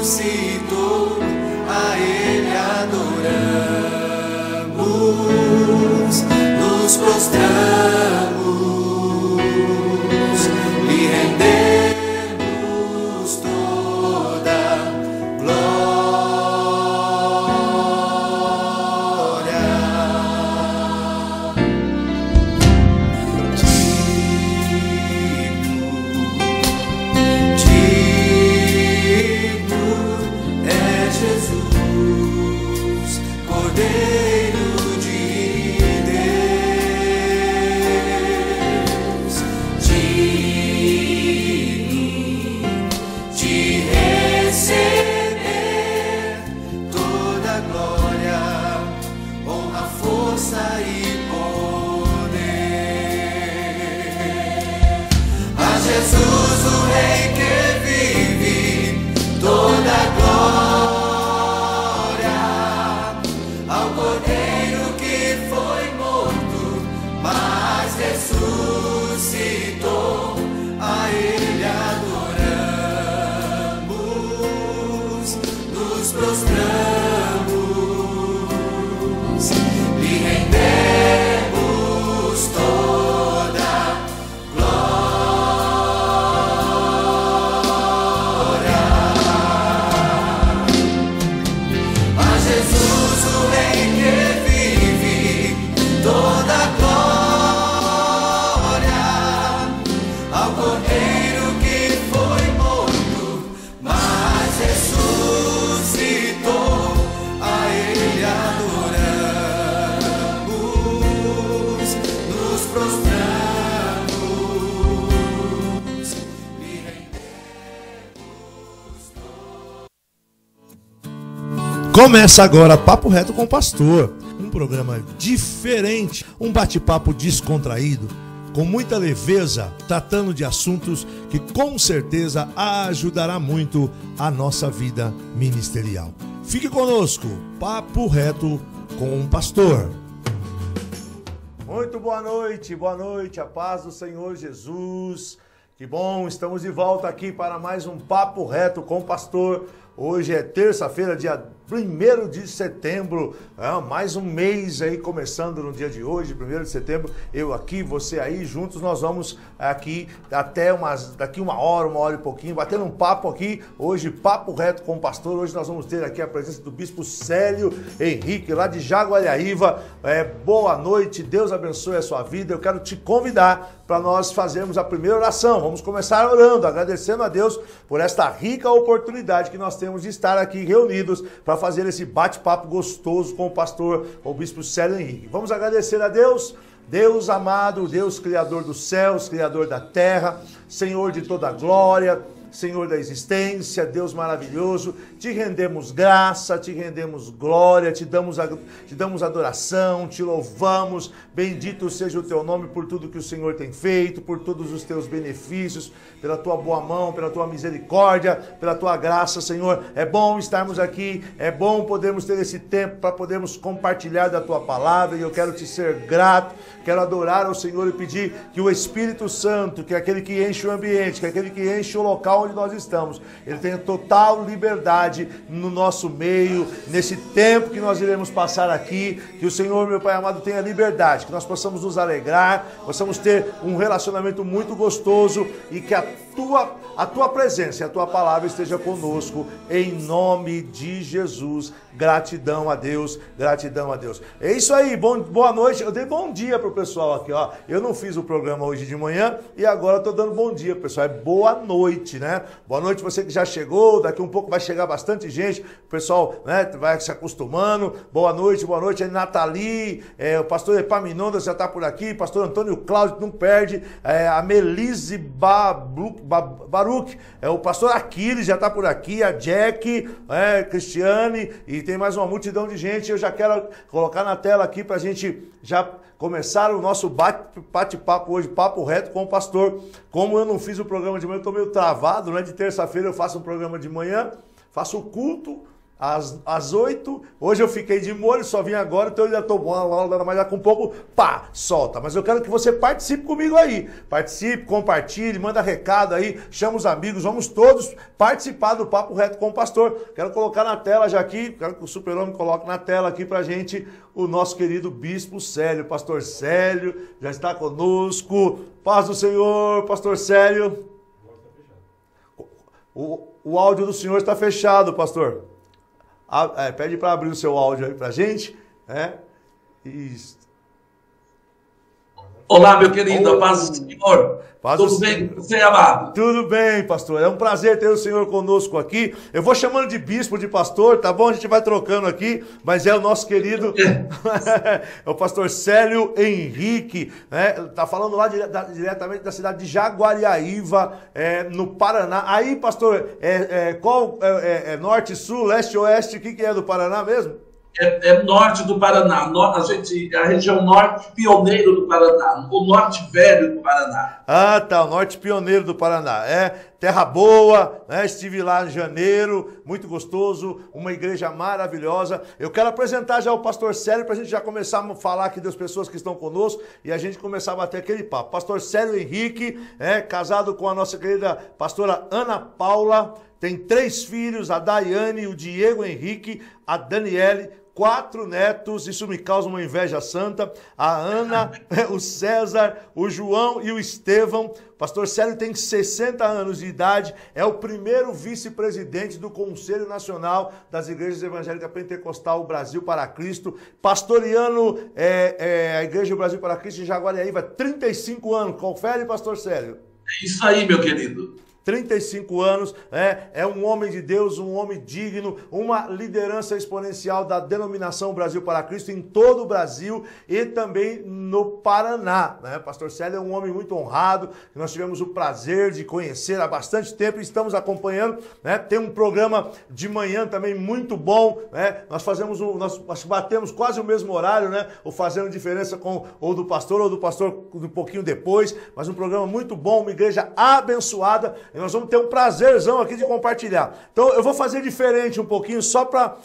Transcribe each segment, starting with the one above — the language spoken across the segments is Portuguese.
ressuscitou, a Ele adoramos, nos prostramos, lhe rendemos toda glória. Digno é Jesus, Cordeiro de Deus, digno de receber toda glória, honra, força e poder. A Jesus, o Rei que vive, toda glória, ao Cordeiro que foi morto, mas ressuscitou, a Ele adoramos, nos prostramos, lhe rendemos toda glória. A Jesus, o Rei que vive, toda glória, ao Cordeiro que foi morto, mas ressuscitou, a Ele adoramos, nos prostramos, lhe rendemos toda. Começa agora Papo Reto com o Pastor, um programa diferente, um bate-papo descontraído, com muita leveza, tratando de assuntos que com certeza ajudará muito a nossa vida ministerial. Fique conosco, Papo Reto com o Pastor. Muito boa noite, a paz do Senhor Jesus. Que bom, estamos de volta aqui para mais um Papo Reto com o Pastor. Hoje é terça-feira, dia 1º de setembro, mais um mês aí começando no dia de hoje, 1º de setembro, eu aqui, você aí, juntos nós vamos aqui até daqui uma hora e pouquinho, batendo um papo aqui, hoje Papo Reto com o Pastor. Hoje nós vamos ter aqui a presença do Bispo Célio Henrique, lá de Jaguariaíva. Boa noite, Deus abençoe a sua vida. Eu quero te convidar para nós fazermos a primeira oração. Vamos começar orando, agradecendo a Deus por esta rica oportunidade que nós temos de estar aqui reunidos para fazer esse bate-papo gostoso com o pastor, o Bispo Célio Henrique. Vamos agradecer a Deus, Deus amado, Deus criador dos céus, criador da terra, Senhor de toda a glória, Senhor da existência, Deus maravilhoso, te rendemos graça, te rendemos glória, te damos adoração, te louvamos, bendito seja o teu nome por tudo que o Senhor tem feito, por todos os teus benefícios, pela tua boa mão, pela tua misericórdia, pela tua graça, Senhor. É bom estarmos aqui, é bom podermos ter esse tempo para podermos compartilhar da tua palavra, e eu quero te ser grato, quero adorar ao Senhor e pedir que o Espírito Santo, que é aquele que enche o ambiente, que é aquele que enche o local onde nós estamos, ele tenha total liberdade no nosso meio, nesse tempo que nós iremos passar aqui, que o Senhor, meu Pai amado, tenha liberdade, que nós possamos nos alegrar, possamos ter um relacionamento muito gostoso e que a tua presença e a tua palavra esteja conosco, em nome de Jesus. Gratidão a Deus, gratidão a Deus. É isso aí, boa noite. Eu dei bom dia pro pessoal aqui, ó. Eu não fiz o programa hoje de manhã e agora eu tô dando bom dia, pessoal. É boa noite, né? Boa noite você que já chegou, daqui um pouco vai chegar bastante gente, o pessoal, né, vai se acostumando. Boa noite, aí Nathalie, o pastor Epaminondas já tá por aqui, pastor Antônio Cláudio, não perde, a Melise Baruch, o pastor Aquiles já tá por aqui, a Jack, Cristiane, e tem mais uma multidão de gente. Eu já quero colocar na tela aqui pra gente já começar o nosso bate-papo hoje, Papo Reto com o Pastor. Como eu não fiz o programa de manhã, eu tô meio travado, né? De terça-feira eu faço um programa de manhã, faço o culto, às 8. Hoje eu fiquei de molho, só vim agora, então eu já estou bom, mas daqui um pouco, pá, solta. Mas eu quero que você participe comigo aí. Participe, compartilhe, manda recado aí, chama os amigos, vamos todos participar do Papo Reto com o Pastor. Quero colocar na tela já aqui, quero que o Super-Homem coloque na tela aqui pra gente o nosso querido Bispo Célio. Pastor Célio já está conosco. Paz do Senhor, Pastor Célio. O áudio do senhor está fechado, pastor. Pede para abrir o seu áudio aí para a gente. Isso. Olá, meu querido, a paz do Senhor. Tudo bem com você, amado? Tudo bem, pastor. É um prazer ter o senhor conosco aqui. Eu vou chamando de bispo, de pastor, tá bom? A gente vai trocando aqui, mas é o nosso querido, é o pastor Célio Henrique, né? Tá falando lá diretamente da cidade de Jaguariaíva, no Paraná. Aí, pastor, qual é norte, sul, leste, oeste? O que é do Paraná mesmo? É norte do Paraná, a região norte pioneiro do Paraná, o norte velho do Paraná. Ah, tá, o norte pioneiro do Paraná. Terra boa, né? Estive lá em janeiro, muito gostoso, uma igreja maravilhosa. Eu quero apresentar já o pastor Célio para a gente já começar a falar aqui das pessoas que estão conosco e a gente começar a bater aquele papo. Pastor Célio Henrique, casado com a nossa querida pastora Ana Paula, tem 3 filhos, a Daiane, o Diego Henrique, a Daniele, 4 netos, isso me causa uma inveja santa, a Ana, o César, o João e o Estevão. Pastor Célio tem 60 anos de idade, é o primeiro vice-presidente do Conselho Nacional das Igrejas Evangélicas Pentecostal Brasil para Cristo, pastoreando a Igreja Brasil para Cristo em Jaguariaíva, 35 anos. Confere, pastor Célio? É isso aí, meu querido. 35 anos, é um homem de Deus, um homem digno, uma liderança exponencial da denominação Brasil para Cristo em todo o Brasil e também no Paraná, né? Pastor Célio é um homem muito honrado, que nós tivemos o prazer de conhecer há bastante tempo e estamos acompanhando, né? Tem um programa de manhã também muito bom, né? Nós batemos quase o mesmo horário, né? O Fazendo Diferença com ou do pastor um pouquinho depois, mas um programa muito bom, uma igreja abençoada. E nós vamos ter um prazerzão aqui de compartilhar. Então eu vou fazer diferente um pouquinho, só para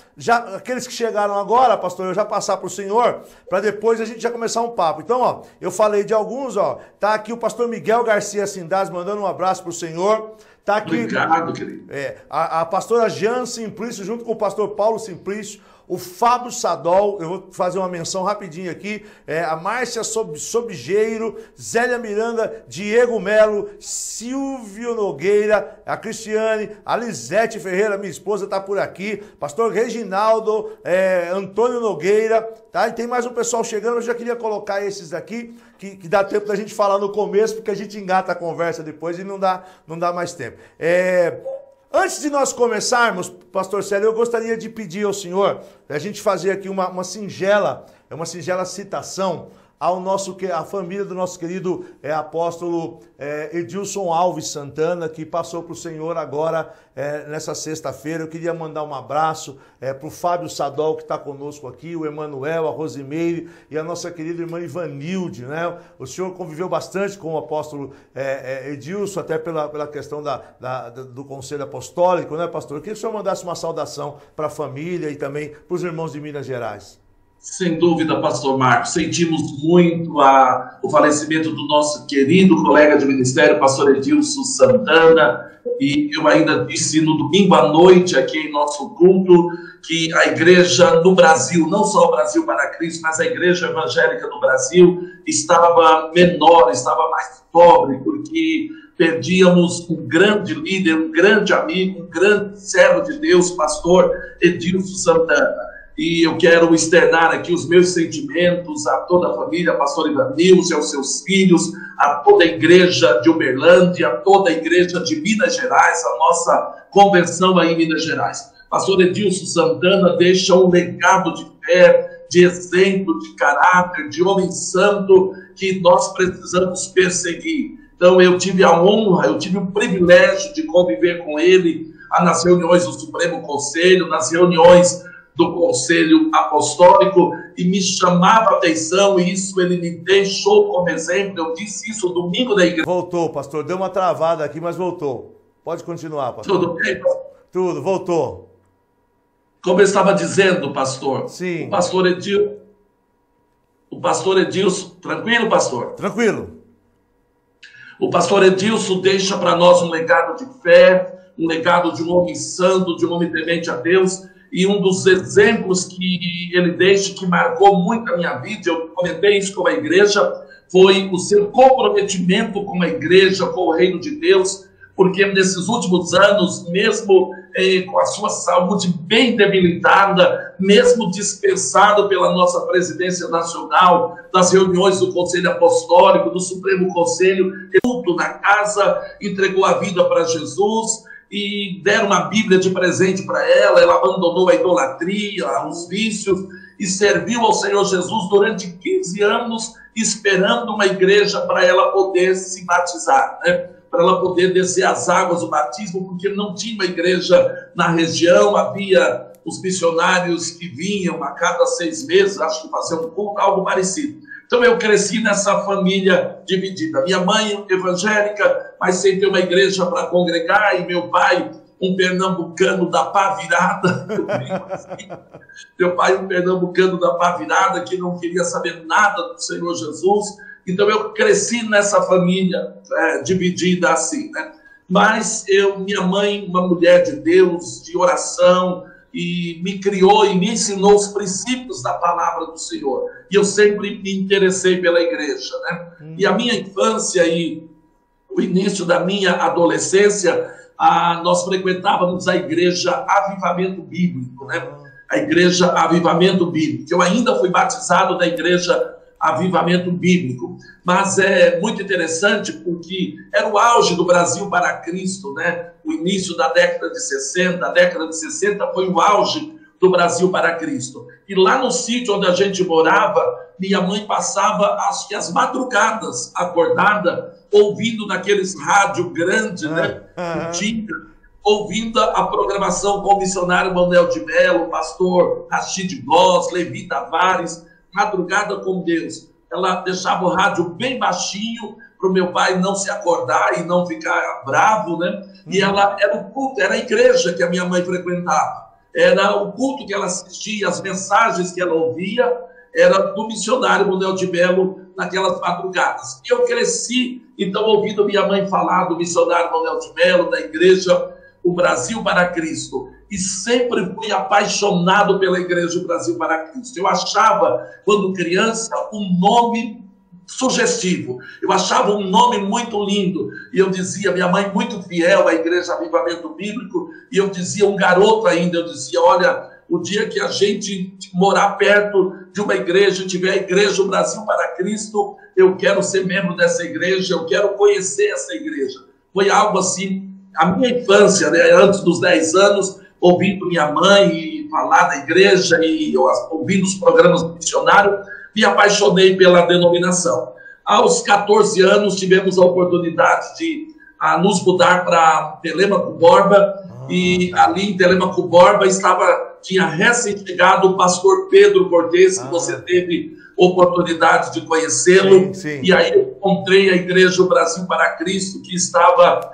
aqueles que chegaram agora, pastor, eu já passar para o senhor, para depois a gente já começar um papo. Então, eu falei de alguns, tá aqui o pastor Miguel Garcia Sindaz mandando um abraço para o senhor. Tá aqui, obrigado, querido. A pastora Jean Simplício, junto com o pastor Paulo Simplício, o Fábio Sadol, eu vou fazer uma menção rapidinho aqui, a Márcia Sobgeiro, Zélia Miranda, Diego Melo, Silvio Nogueira, a Cristiane, a Lisete Ferreira, minha esposa, tá por aqui, pastor Reginaldo, Antônio Nogueira, tá? E tem mais um pessoal chegando, eu já queria colocar esses aqui, que dá tempo da gente falar no começo, porque a gente engata a conversa depois e não dá mais tempo. Antes de nós começarmos, pastor Célio, eu gostaria de pedir ao senhor, a gente fazer aqui uma singela citação à família do nosso querido apóstolo Edilson Alves Santana, que passou para o Senhor agora nessa sexta-feira. Eu queria mandar um abraço para o Fábio Sadol, que está conosco aqui, o Emanuel, a Rosimeire e a nossa querida irmã Ivanilde, né? O senhor conviveu bastante com o apóstolo Edilson, até pela questão do Conselho Apostólico, né, pastor? Eu queria que o senhor mandasse uma saudação para a família e também para os irmãos de Minas Gerais. Sem dúvida, pastor Marcos, sentimos muito o falecimento do nosso querido colega de ministério, pastor Edilson Santana, e eu ainda disse no domingo à noite aqui em nosso culto que a igreja no Brasil, não só o Brasil para Cristo, mas a igreja evangélica no Brasil estava menor, estava mais pobre, porque perdíamos um grande líder, um grande amigo, um grande servo de Deus, pastor Edilson Santana. E eu quero externar aqui os meus sentimentos a toda a família, a pastor Ivanilson, aos seus filhos, a toda a igreja de Uberlândia, a toda a igreja de Minas Gerais, a nossa conversão aí em Minas Gerais. Pastor Edilson Santana deixa um legado de fé, de exemplo, de caráter, de homem santo que nós precisamos perseguir. Então eu tive a honra, eu tive o privilégio de conviver com ele nas reuniões do Supremo Conselho, nas reuniões do Conselho Apostólico, e me chamava a atenção, e isso ele me deixou como exemplo. Eu disse isso no domingo da igreja. Voltou, pastor, deu uma travada aqui, mas voltou. Pode continuar, pastor. Tudo bem, pastor? Tudo, voltou. como eu estava dizendo, pastor, Sim. o pastor Edilson, tranquilo, pastor? Tranquilo. O pastor Edilson deixa para nós um legado de fé, um legado de um homem santo, de um homem temente a Deus, e um dos exemplos que ele deixa, que marcou muito a minha vida, eu comentei isso com a igreja, foi o seu comprometimento com a igreja, com o reino de Deus, porque nesses últimos anos, mesmo com a sua saúde bem debilitada, mesmo dispensado pela nossa presidência nacional, das reuniões do Conselho Apostólico, do Supremo Conselho, tudo na casa, entregou a vida para Jesus e deram uma Bíblia de presente para ela, ela abandonou a idolatria, os vícios e serviu ao Senhor Jesus durante 15 anos, esperando uma igreja para ela poder se batizar, né? Para ela poder descer as águas do batismo, porque não tinha uma igreja na região, havia os missionários que vinham a cada 6 meses, acho que faziam um culto, algo parecido. Então eu cresci nessa família dividida. Minha mãe evangélica, mas sem ter uma igreja para congregar, e meu pai, um pernambucano da pá virada. Meu pai, um pernambucano da pá virada, que não queria saber nada do Senhor Jesus. Então eu cresci nessa família dividida assim, né? Mas minha mãe, uma mulher de Deus, de oração, e me criou e me ensinou os princípios da palavra do Senhor. E eu sempre me interessei pela igreja, né? E a minha infância e o início da minha adolescência, nós frequentávamos a igreja Avivamento Bíblico, né? A igreja Avivamento Bíblico. Eu ainda fui batizado na igreja Avivamento Bíblico, mas é muito interessante porque era o auge do Brasil para Cristo, né? O início da década de 60, a década de 60 foi o auge do Brasil para Cristo. E lá no sítio onde a gente morava, minha mãe passava acho que as madrugadas acordada, ouvindo naqueles rádio grande, né? Ouvindo a programação com o missionário Manuel de Mello, o pastor Rachid Bloss, Levi Tavares, Madrugada com Deus. Ela deixava o rádio bem baixinho para o meu pai não se acordar e não ficar bravo, né? E ela era o culto, era a igreja que a minha mãe frequentava. Era o culto que ela assistia, as mensagens que ela ouvia, era do missionário Manuel de Mello naquelas madrugadas. Eu cresci, então, ouvindo minha mãe falar do missionário Manuel de Mello, da igreja O Brasil para Cristo. E sempre fui apaixonado pela Igreja do Brasil para Cristo. Eu achava, quando criança, um nome sugestivo. Eu achava um nome muito lindo. E eu dizia, minha mãe muito fiel à Igreja Avivamento Bíblico, e eu dizia, um garoto ainda, eu dizia, olha, o dia que a gente morar perto de uma igreja, tiver a Igreja do Brasil para Cristo, eu quero ser membro dessa igreja, eu quero conhecer essa igreja. Foi algo assim, a minha infância, né, antes dos 10 anos, ouvindo minha mãe falar da igreja e ouvindo os programas do missionário, me apaixonei pela denominação. Aos 14 anos, tivemos a oportunidade de nos mudar para Telêmaco Borba, e ali em Telêmaco Borba tinha recém-chegado o pastor Pedro Cortes, que você teve oportunidade de conhecê-lo, e aí eu encontrei a Igreja do Brasil para Cristo, que estava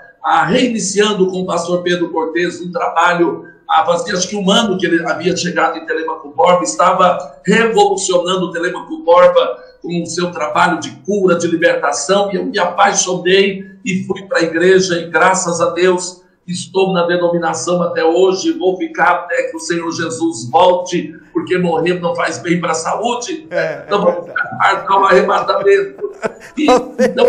reiniciando com o pastor Pedro Cortes um trabalho. Fazia acho que 1 ano que ele havia chegado em Telêmaco Borba, estava revolucionando o Telêmaco Borba com o seu trabalho de cura, de libertação, e eu me apaixonei e fui para a igreja, e graças a Deus estou na denominação até hoje, vou ficar até que o Senhor Jesus volte, porque morrer não faz bem para a saúde, então vamos marcar um arrebatamento. Então,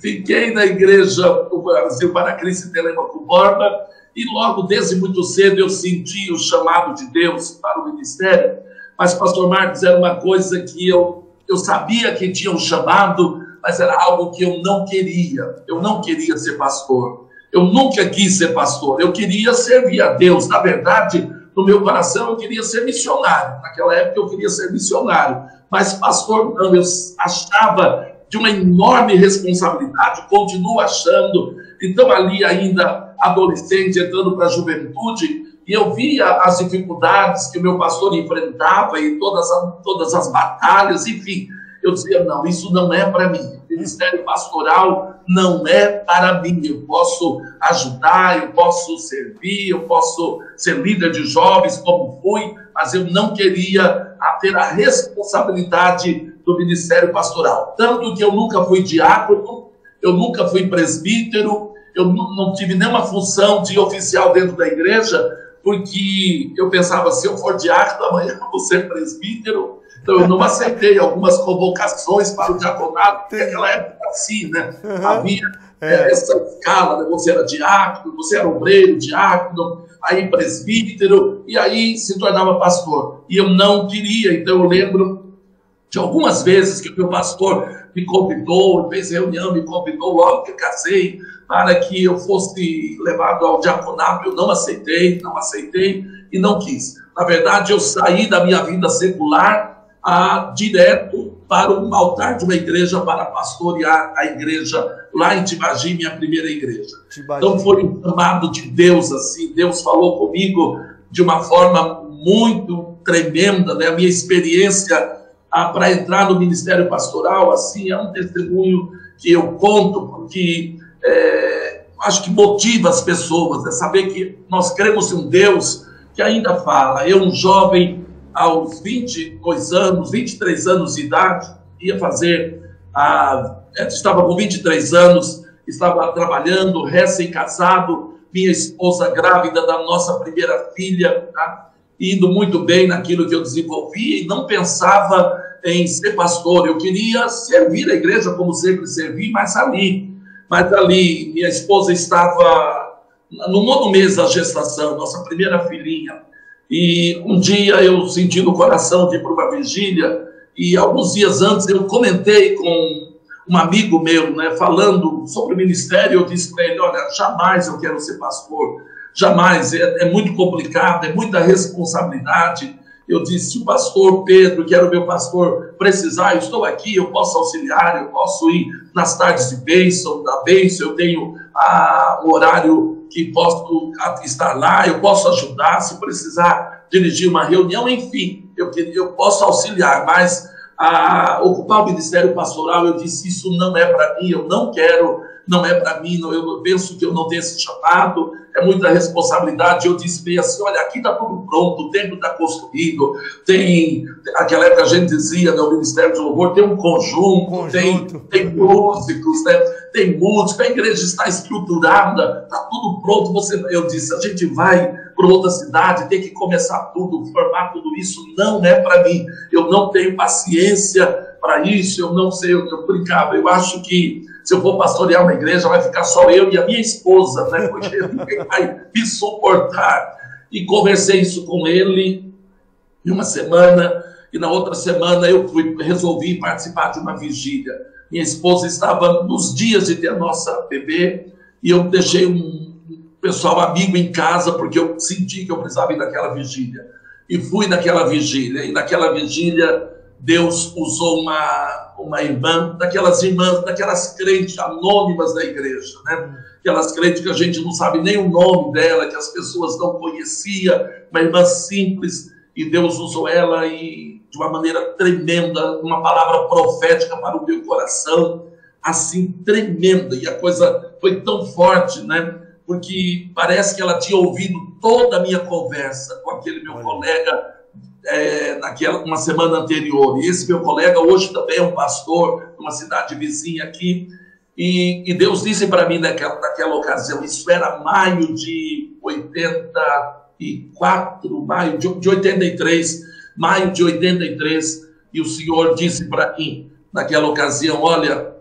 fiquei na Igreja do Brasil para Cristo em Telêmaco Borba, e logo, desde muito cedo, eu senti o chamado de Deus para o ministério. Mas, pastor Marcos, era uma coisa que eu sabia que tinha um chamado, mas era algo que eu não queria. Eu não queria ser pastor. Eu nunca quis ser pastor. Eu queria servir a Deus. Na verdade, no meu coração, eu queria ser missionário. Naquela época, eu queria ser missionário. Mas pastor, não. Eu achava de uma enorme responsabilidade, continuo achando. Então, ali ainda adolescente, entrando para a juventude, e eu via as dificuldades que o meu pastor enfrentava e todas as batalhas, enfim. Eu dizia, não, isso não é para mim. O ministério pastoral não é para mim. Eu posso ajudar, eu posso servir, eu posso ser líder de jovens, como fui, mas eu não queria ter a responsabilidade do ministério pastoral. Tanto que eu nunca fui diácono, eu nunca fui presbítero, eu não tive nenhuma função de oficial dentro da igreja, porque eu pensava, se eu for diácono, amanhã eu vou ser presbítero. Então eu não aceitei algumas convocações para o diaconato, porque naquela época assim, né? Havia essa escala, né? Você era diácono, você era obreiro, diácono, aí presbítero, e aí se tornava pastor. E eu não queria, então eu lembro de algumas vezes que o meu pastor me convidou, fez reunião, me convidou logo que eu casei, para que eu fosse levado ao diaconato. Eu não aceitei e não quis. Na verdade, eu saí da minha vida secular direto para um altar de uma igreja para pastorear a igreja lá em Tibagi, minha primeira igreja. Então foi um chamado de Deus, assim. Deus falou comigo de uma forma muito tremenda, né? A minha experiência para entrar no ministério pastoral, assim, é um testemunho que eu conto, porque acho que motiva as pessoas, né? Saber que nós cremos em um Deus que ainda fala. Eu, um jovem, aos 22 anos, 23 anos de idade, ia fazer, estava com 23 anos, estava trabalhando, recém-casado, minha esposa grávida da nossa primeira filha, tá? Indo muito bem naquilo que eu desenvolvi, e não pensava em ser pastor. Eu queria servir a igreja como sempre servi, mas ali minha esposa estava no 9º mês da gestação, nossa primeira filhinha. E um dia eu senti no coração de ir para uma vigília, e alguns dias antes eu comentei com um amigo meu, né, falando sobre o ministério. Eu disse para ele: olha, jamais eu quero ser pastor, jamais, é muito complicado, é muita responsabilidade. Eu disse: se o pastor Pedro, que era o meu pastor, precisar, eu estou aqui, eu posso auxiliar, eu posso ir nas tardes de bênção, da bênção, eu tenho um horário que posso estar lá, eu posso ajudar, se precisar dirigir uma reunião, enfim, eu posso auxiliar, mas ocupar o ministério pastoral, eu disse: isso não é para mim, eu não quero, não é para mim, eu penso que eu não tenho esse chamado, é muita responsabilidade. Eu disse bem assim: olha, aqui está tudo pronto, o templo está construído, naquela época a gente dizia, no Ministério de Louvor, tem um conjunto. Tem músicos, né? Tem música, a igreja está estruturada, está tudo pronto. Eu disse: a gente vai para outra cidade, tem que começar tudo, formar tudo isso, não é para mim, eu não tenho paciência para isso, eu não sei, eu brincava, eu acho que se eu for pastorear uma igreja, vai ficar só eu e a minha esposa, né? Porque ninguém vai me suportar. E conversei isso com ele em uma semana, e na outra semana eu resolvi participar de uma vigília. Minha esposa estava nos dias de ter a nossa bebê, e eu deixei um pessoal amigo em casa, porque eu senti que eu precisava ir naquela vigília. E fui naquela vigília, e naquela vigília Deus usou uma irmã, daquelas crentes anônimas da igreja, né? Aquelas crentes que a gente não sabe nem o nome dela, que as pessoas não conheciam, uma irmã simples, e Deus usou ela de uma maneira tremenda, uma palavra profética para o meu coração, assim, tremenda, e a coisa foi tão forte, né? Porque parece que ela tinha ouvido toda a minha conversa com aquele meu colega, uma semana anterior. E esse meu colega hoje também é um pastor numa cidade vizinha aqui, e Deus disse para mim naquela ocasião, isso era maio de 84, maio de 83, e o Senhor disse para mim naquela ocasião: olha,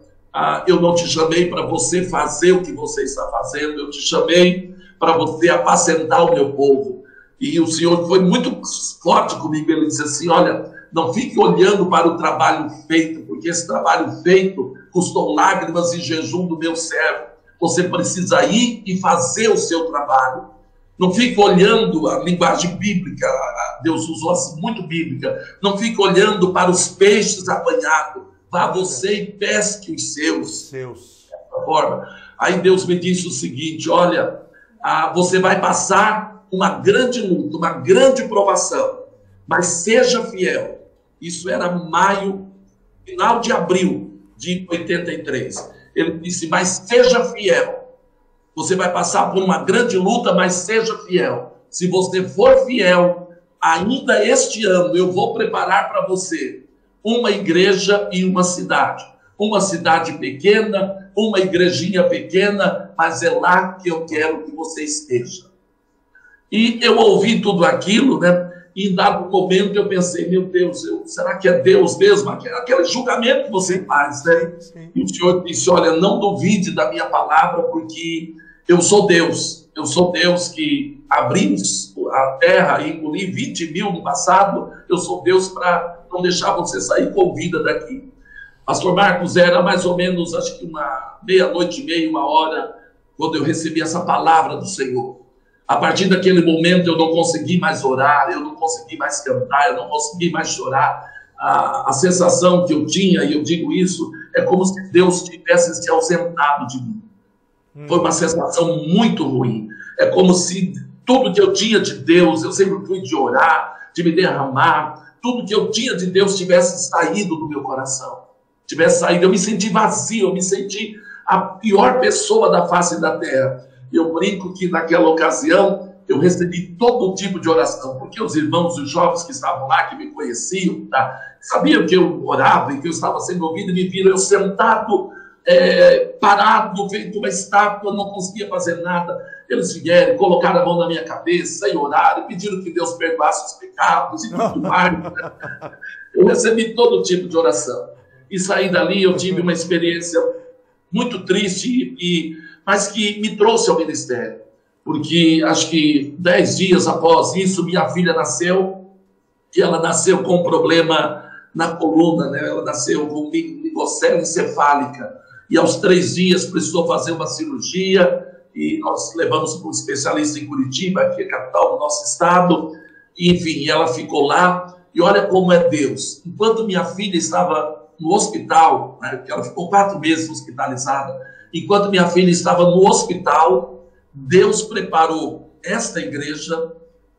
eu não te chamei para você fazer o que você está fazendo, eu te chamei para você apacentar o meu povo. E o Senhor foi muito forte comigo. Ele disse assim: olha, não fique olhando para o trabalho feito, porque esse trabalho feito custou lágrimas e jejum do meu servo. Você precisa ir e fazer o seu trabalho. Não fique olhando, a linguagem bíblica, Deus usou assim, muito bíblica, não fique olhando para os peixes apanhados. Vá você e pesque os seus. Dessa forma. Aí Deus me disse o seguinte: olha, você vai passar uma grande luta, uma grande provação, mas seja fiel. Isso era maio, final de abril de 83. Ele disse, mas seja fiel. Você vai passar por uma grande luta, mas seja fiel. Se você for fiel, ainda este ano eu vou preparar para você uma igreja e uma cidade. Uma cidade pequena, uma igrejinha pequena, mas é lá que eu quero que você esteja. E eu ouvi tudo aquilo, né? E em dado momento eu pensei, meu Deus, será que é Deus mesmo? Aquele julgamento que você faz, né? E o Senhor disse, olha, não duvide da minha palavra, porque eu sou Deus. Eu sou Deus que abri a terra e engoli 20 mil no passado. Eu sou Deus para não deixar você sair com vida daqui. Pastor Marcos, era mais ou menos, acho que uma meia-noite e meia, 1h, quando eu recebi essa palavra do Senhor. A partir daquele momento eu não consegui mais orar, eu não consegui mais cantar, eu não consegui mais chorar. A sensação que eu tinha, e eu digo isso, é como se Deus tivesse se ausentado de mim. Foi uma sensação muito ruim. É como se tudo que eu tinha de Deus, eu sempre fui de orar, de me derramar, tudo que eu tinha de Deus tivesse saído do meu coração. Tivesse saído, eu me senti vazio, eu me senti a pior pessoa da face da terra. Eu brinco que naquela ocasião eu recebi todo tipo de oração, porque os irmãos e os jovens que estavam lá, que me conheciam, sabiam que eu orava e que eu estava sendo ouvido, e me viram eu sentado, parado, feito uma estátua, não conseguia fazer nada. Eles vieram, colocaram a mão na minha cabeça e oraram, e pediram que Deus perdoasse os pecados e tudo mais. Eu recebi todo tipo de oração. E saí dali, eu tive uma experiência muito triste, mas que me trouxe ao ministério. Porque acho que 10 dias após isso, minha filha nasceu, e ela nasceu com um problema na coluna, né? Ela nasceu com ligocele encefálica. E aos 3 dias precisou fazer uma cirurgia, e nós levamos para um especialista em Curitiba, que é a capital do nosso estado. E, enfim, ela ficou lá, e olha como é Deus. Enquanto minha filha estava no hospital, né, que ela ficou 4 meses hospitalizada, enquanto minha filha estava no hospital, Deus preparou esta igreja,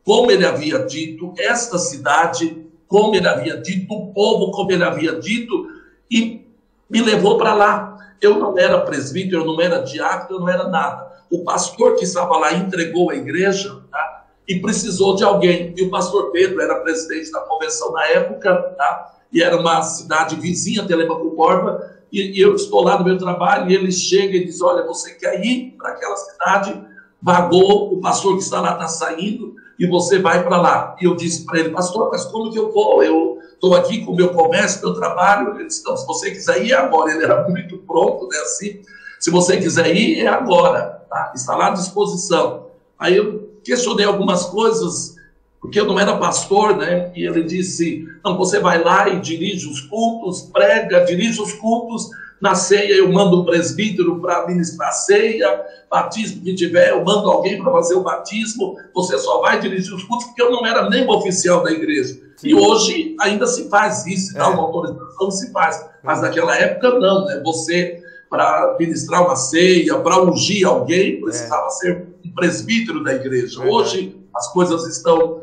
como Ele havia dito, esta cidade, como Ele havia dito, o povo, como Ele havia dito, e me levou para lá. Eu não era presbítero, eu não era diácono, eu não era nada. O pastor que estava lá entregou a igreja, tá? E precisou de alguém. E o pastor Pedro era presidente da convenção na época, tá? E era uma cidade vizinha, Telemaco Borba, e eu estou lá no meu trabalho, e ele chega e diz, olha, você quer ir para aquela cidade? Vagou, o pastor que está lá está saindo, e você vai para lá. E eu disse para ele, pastor, mas como que eu vou? Eu estou aqui com o meu comércio, meu trabalho. Ele disse, não, se você quiser ir, é agora. Ele era muito pronto, né, assim. Se você quiser ir, é agora, tá? Está lá à disposição. Aí eu questionei algumas coisas, porque eu não era pastor, né? E ele disse, não, você vai lá e dirige os cultos, prega, dirige os cultos. Na ceia eu mando um presbítero para ministrar a ceia, batismo que tiver, eu mando alguém para fazer o batismo, você só vai dirigir os cultos, porque eu não era nem oficial da igreja. Sim. E hoje ainda se faz isso, dá uma autorização, se faz. Mas naquela época não, né? Você, para ministrar uma ceia, para ungir alguém, precisava ser um presbítero da igreja. Hoje as coisas estão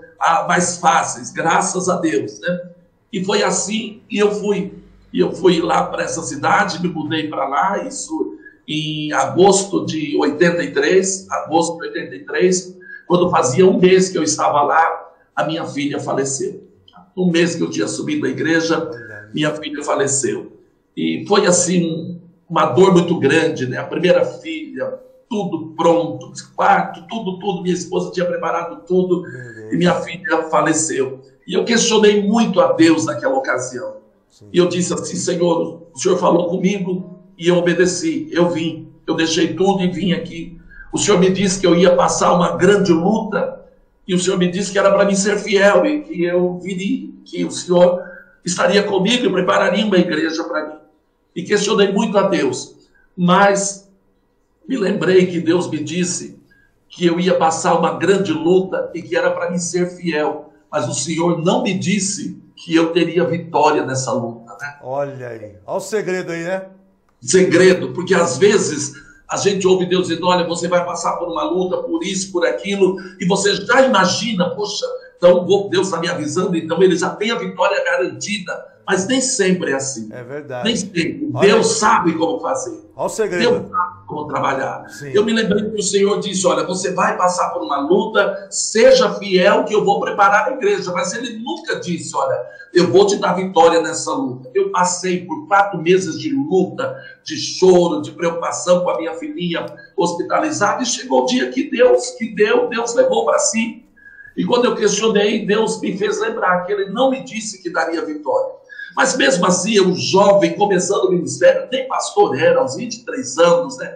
mais fáceis, graças a Deus, né? E foi assim, e eu fui lá para essa cidade, me mudei para lá, isso em agosto de 83, quando fazia 1 mês que eu estava lá, a minha filha faleceu. 1 mês que eu tinha subido à igreja, minha filha faleceu. E foi assim, uma dor muito grande, né? A primeira filha, tudo pronto, quarto, tudo, minha esposa tinha preparado tudo, e minha filha faleceu. E eu questionei muito a Deus naquela ocasião. Sim. E eu disse assim, Senhor, o Senhor falou comigo e eu obedeci, eu vim, eu deixei tudo e vim aqui. O Senhor me disse que eu ia passar uma grande luta, e o Senhor me disse que era para mim ser fiel, e que eu viria, que o Senhor estaria comigo e prepararia uma igreja para mim. E questionei muito a Deus, mas me lembrei que Deus me disse que eu ia passar uma grande luta e que era para mim ser fiel, mas o Senhor não me disse que eu teria vitória nessa luta, né? Olha aí, olha o segredo aí, né? Segredo, porque às vezes a gente ouve Deus dizendo, olha, você vai passar por uma luta, por isso, por aquilo, e você já imagina, poxa, então Deus está me avisando, então ele já tem a vitória garantida. Mas nem sempre é assim. É verdade. Nem sempre. Olha, Deus sabe como fazer. olha o segredo. Deus sabe como trabalhar. Sim. Eu me lembrei que o Senhor disse, olha, você vai passar por uma luta, seja fiel que eu vou preparar a igreja. Mas Ele nunca disse, olha, eu vou te dar vitória nessa luta. Eu passei por 4 meses de luta, de choro, de preocupação com a minha filhinha hospitalizada, e chegou o dia que Deus levou para si. E quando eu questionei, Deus me fez lembrar que Ele não me disse que daria vitória. Mas mesmo assim, eu jovem, começando o ministério, nem pastor era, aos 23 anos, né?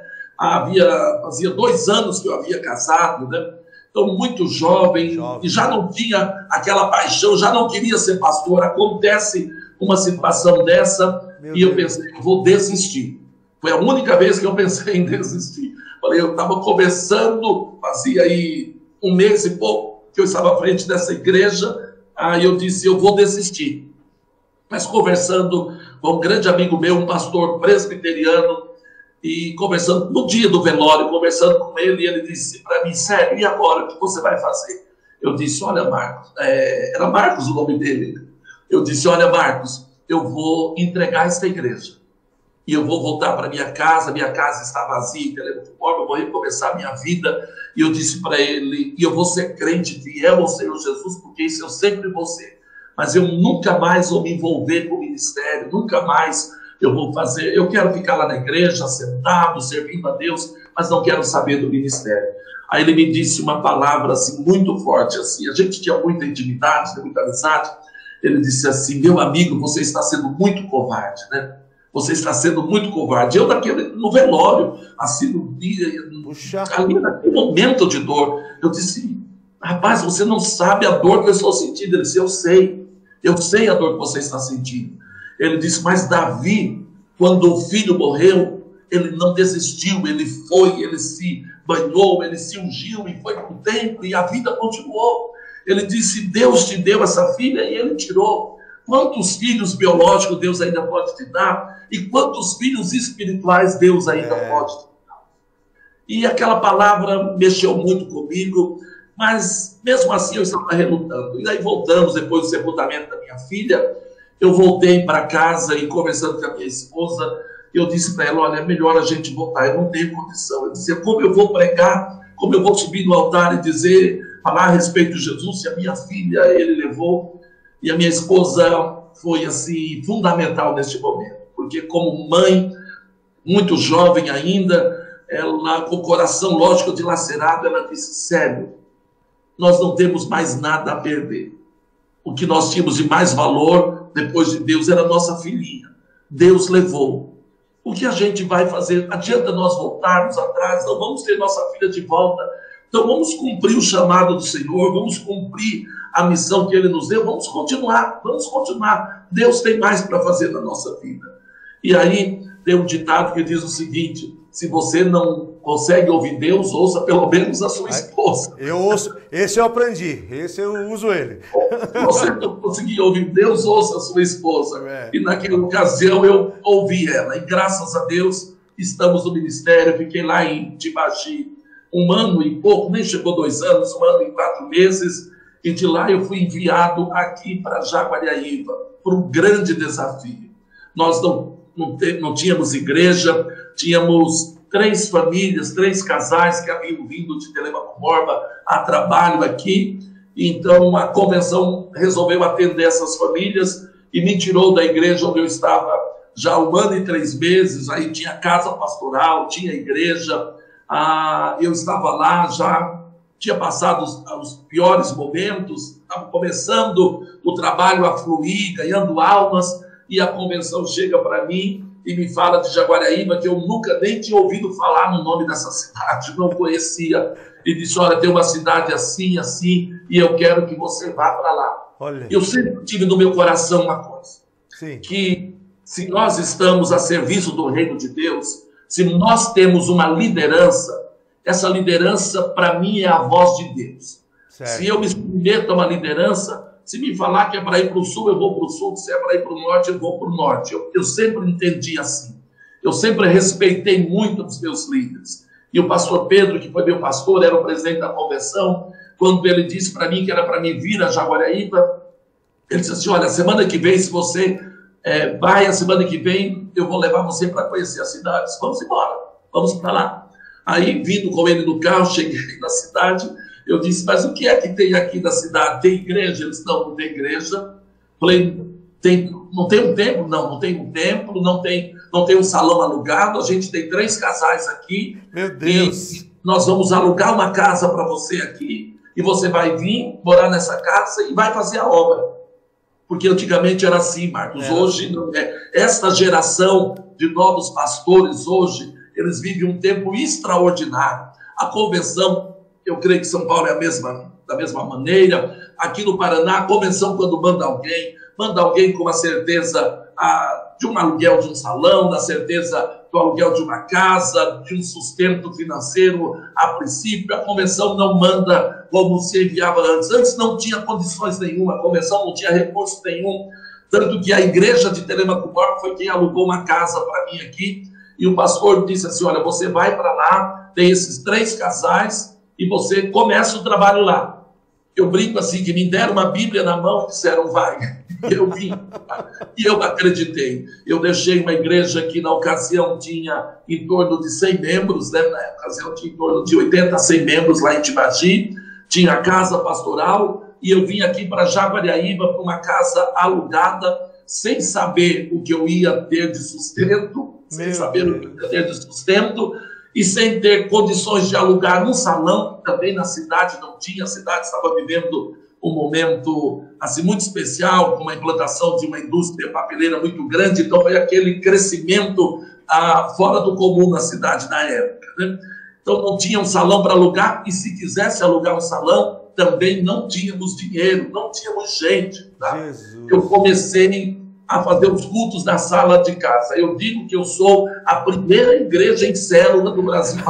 Fazia 2 anos que eu havia casado, né? Então, muito jovem, e já não tinha aquela paixão, já não queria ser pastor. Acontece uma situação dessa, e eu pensei, eu vou desistir. Foi a única vez que eu pensei em desistir. Falei, eu estava conversando, fazia aí 1 mês e pouco, que eu estava à frente dessa igreja, aí eu disse, eu vou desistir. Mas conversando com um grande amigo meu, um pastor presbiteriano, e conversando no dia do velório, conversando com ele, e ele disse para mim, sério, e agora, o que você vai fazer? Eu disse, olha, Marcos, era Marcos o nome dele. Eu disse, olha, Marcos, eu vou entregar esta igreja, e eu vou voltar para minha casa está vazia, eu vou recomeçar a minha vida. E eu disse para ele, e eu vou ser crente fiel ao Senhor Jesus, porque isso eu sempre vou ser. Mas eu nunca mais vou me envolver com o ministério, nunca mais eu vou fazer, eu quero ficar lá na igreja, sentado, servindo a Deus, mas não quero saber do ministério. Aí ele me disse uma palavra assim, muito forte, assim, a gente tinha muita intimidade, muita amizade. Ele disse assim, meu amigo, você está sendo muito covarde, né? Você está sendo muito covarde. Eu no velório, assim, ali naquele momento de dor, eu disse, rapaz, você não sabe a dor que eu estou sentindo. Ele disse, eu sei a dor que você está sentindo. Ele disse, mas Davi, quando o filho morreu, ele não desistiu, ele foi, ele se banhou, ele se ungiu e foi para o templo e a vida continuou. Ele disse, Deus te deu essa filha e ele tirou. Quantos filhos biológicos Deus ainda pode te dar? E quantos filhos espirituais Deus ainda pode te dar? E aquela palavra mexeu muito comigo, mas mesmo assim eu estava relutando. E aí voltamos, depois do sepultamento da minha filha, eu voltei para casa e conversando com a minha esposa, eu disse para ela, olha, é melhor a gente voltar, eu não tenho condição. Eu disse, como eu vou pregar, como eu vou subir no altar e falar a respeito de Jesus, se a minha filha ele levou. E a minha esposa foi, assim, fundamental neste momento. Porque como mãe, muito jovem ainda, ela, com o coração, lógico, dilacerado, ela disse, sério, nós não temos mais nada a perder. O que nós tínhamos de mais valor, depois de Deus, era a nossa filhinha. Deus levou. O que a gente vai fazer? Adianta nós voltarmos atrás, não vamos ter nossa filha de volta. Então vamos cumprir o chamado do Senhor, vamos cumprir a missão que Ele nos deu, vamos continuar. Deus tem mais para fazer na nossa vida. E aí tem um ditado que diz o seguinte, se você não consegue ouvir Deus, ouça pelo menos a sua esposa. Eu ouço, esse eu aprendi, esse eu uso ele. Se você não conseguir ouvir Deus, ouça a sua esposa. E naquela ocasião eu ouvi ela, e graças a Deus estamos no ministério, fiquei lá em Tibagi 1 ano e pouco, nem chegou 2 anos, 1 ano e 4 meses, e de lá eu fui enviado aqui para Jaguariaíva, por um grande desafio. Nós não tínhamos igreja, tínhamos 3 famílias, 3 casais que haviam vindo de Telemaco-Borba a trabalho aqui, então a convenção resolveu atender essas famílias e me tirou da igreja onde eu estava já 1 ano e 3 meses, aí tinha casa pastoral, tinha igreja, eu estava lá, já tinha passado os piores momentos, estava começando o trabalho a fluir, ganhando almas, e a convenção chega para mim e me fala de Jaguariaíva, que eu nunca nem tinha ouvido falar no nome dessa cidade, não conhecia, e disse, olha, tem uma cidade assim, assim, e eu quero que você vá para lá. Olha. Eu sempre tive no meu coração uma coisa, Sim. que se nós estamos a serviço do reino de Deus, se nós temos uma liderança, essa liderança, para mim, é a voz de Deus. Certo. Se eu me submeto a uma liderança, se me falar que é para ir para o sul, eu vou para o sul. Se é para ir para o norte, eu vou para o norte. Eu sempre entendi assim. Eu sempre respeitei muito os meus líderes. E o pastor Pedro, que foi meu pastor, era o presidente da convenção, quando ele disse para mim que era para mim vir a Jaguariaíva, ele disse assim, olha, semana que vem, se você vai, a semana que vem eu vou levar você para conhecer as cidades. Vamos embora, vamos para lá. Aí, vindo com ele no carro, cheguei na cidade, eu disse, mas o que é que tem aqui na cidade? Tem igreja? Eles, não tem igreja. Falei, não tem um templo? Não tem um templo, não tem um salão alugado, a gente tem 3 casais aqui. Meu Deus! E nós vamos alugar uma casa para você aqui, e você vai vir morar nessa casa e vai fazer a obra. Porque antigamente era assim, Marcos. Hoje não é. Esta geração de novos pastores hoje, eles vivem um tempo extraordinário. A convenção, eu creio que São Paulo é da mesma maneira. Aqui no Paraná, a convenção, quando manda alguém com a certeza de um aluguel de um salão, da certeza do aluguel de uma casa, de um sustento financeiro a princípio. A convenção não manda como se enviava antes. Antes não tinha condições nenhuma, a convenção não tinha recurso nenhum. Tanto que a igreja de Telemaco foi quem alugou uma casa para mim aqui. E o pastor disse assim, olha, você vai para lá, tem esses 3 casais e você começa o trabalho lá. Eu brinco assim, que me deram uma Bíblia na mão e disseram, vai. Eu vim. E eu acreditei. Eu deixei uma igreja que na ocasião tinha em torno de 100 membros, né? Na ocasião tinha em torno de 80 a 100 membros lá em Tibagi. Tinha a casa pastoral e eu vim aqui para Jaguariaíba, para uma casa alugada, sem saber o que eu ia ter de sustento, e sem ter condições de alugar um salão, que também na cidade não tinha. A cidade estava vivendo um momento assim, muito especial, com uma implantação de uma indústria papeleira muito grande, então foi aquele crescimento fora do comum na cidade na época, né? Então não tinha um salão para alugar, e se quisesse alugar um salão, também não tínhamos dinheiro, não tínhamos gente. Tá? Eu comecei a fazer os cultos na sala de casa. Eu digo que eu sou a primeira igreja em célula do Brasil.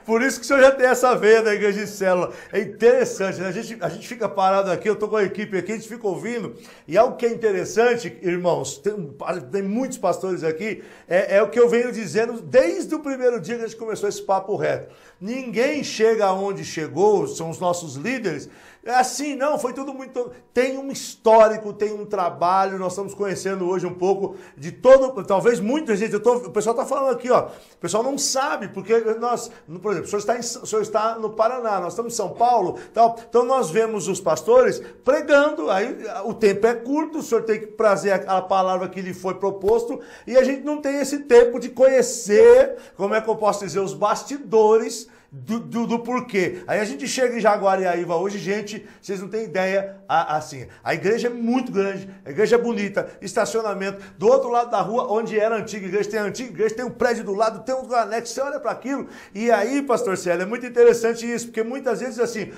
Por isso que o senhor já tem essa veia da igreja em célula. É interessante, né? A gente fica parado aqui, eu estou com a equipe aqui, a gente fica ouvindo, e algo que é interessante, irmãos, tem muitos pastores aqui, é o que eu venho dizendo desde o primeiro dia que a gente começou esse papo reto. Ninguém chega aonde chegou, são os nossos líderes, é assim, não, foi tudo muito... Tem um histórico, tem um trabalho, nós estamos conhecendo hoje um pouco de todo... Talvez muita gente... O pessoal está falando aqui, ó, o pessoal não sabe, porque nós... Por exemplo, o senhor está no Paraná, nós estamos em São Paulo, tal, então nós vemos os pastores pregando, aí o tempo é curto, o senhor tem que trazer a palavra que lhe foi proposto, e a gente não tem esse tempo de conhecer, como é que eu posso dizer, os bastidores do porquê. Aí a gente chega em Jaguariaíva hoje, gente, vocês não têm ideia, assim, a igreja é muito grande, a igreja é bonita, estacionamento, do outro lado da rua, onde era a antiga igreja, tem um prédio do lado, tem um anexo, você olha para aquilo, e aí, pastor Célio, é muito interessante isso, porque muitas vezes assim,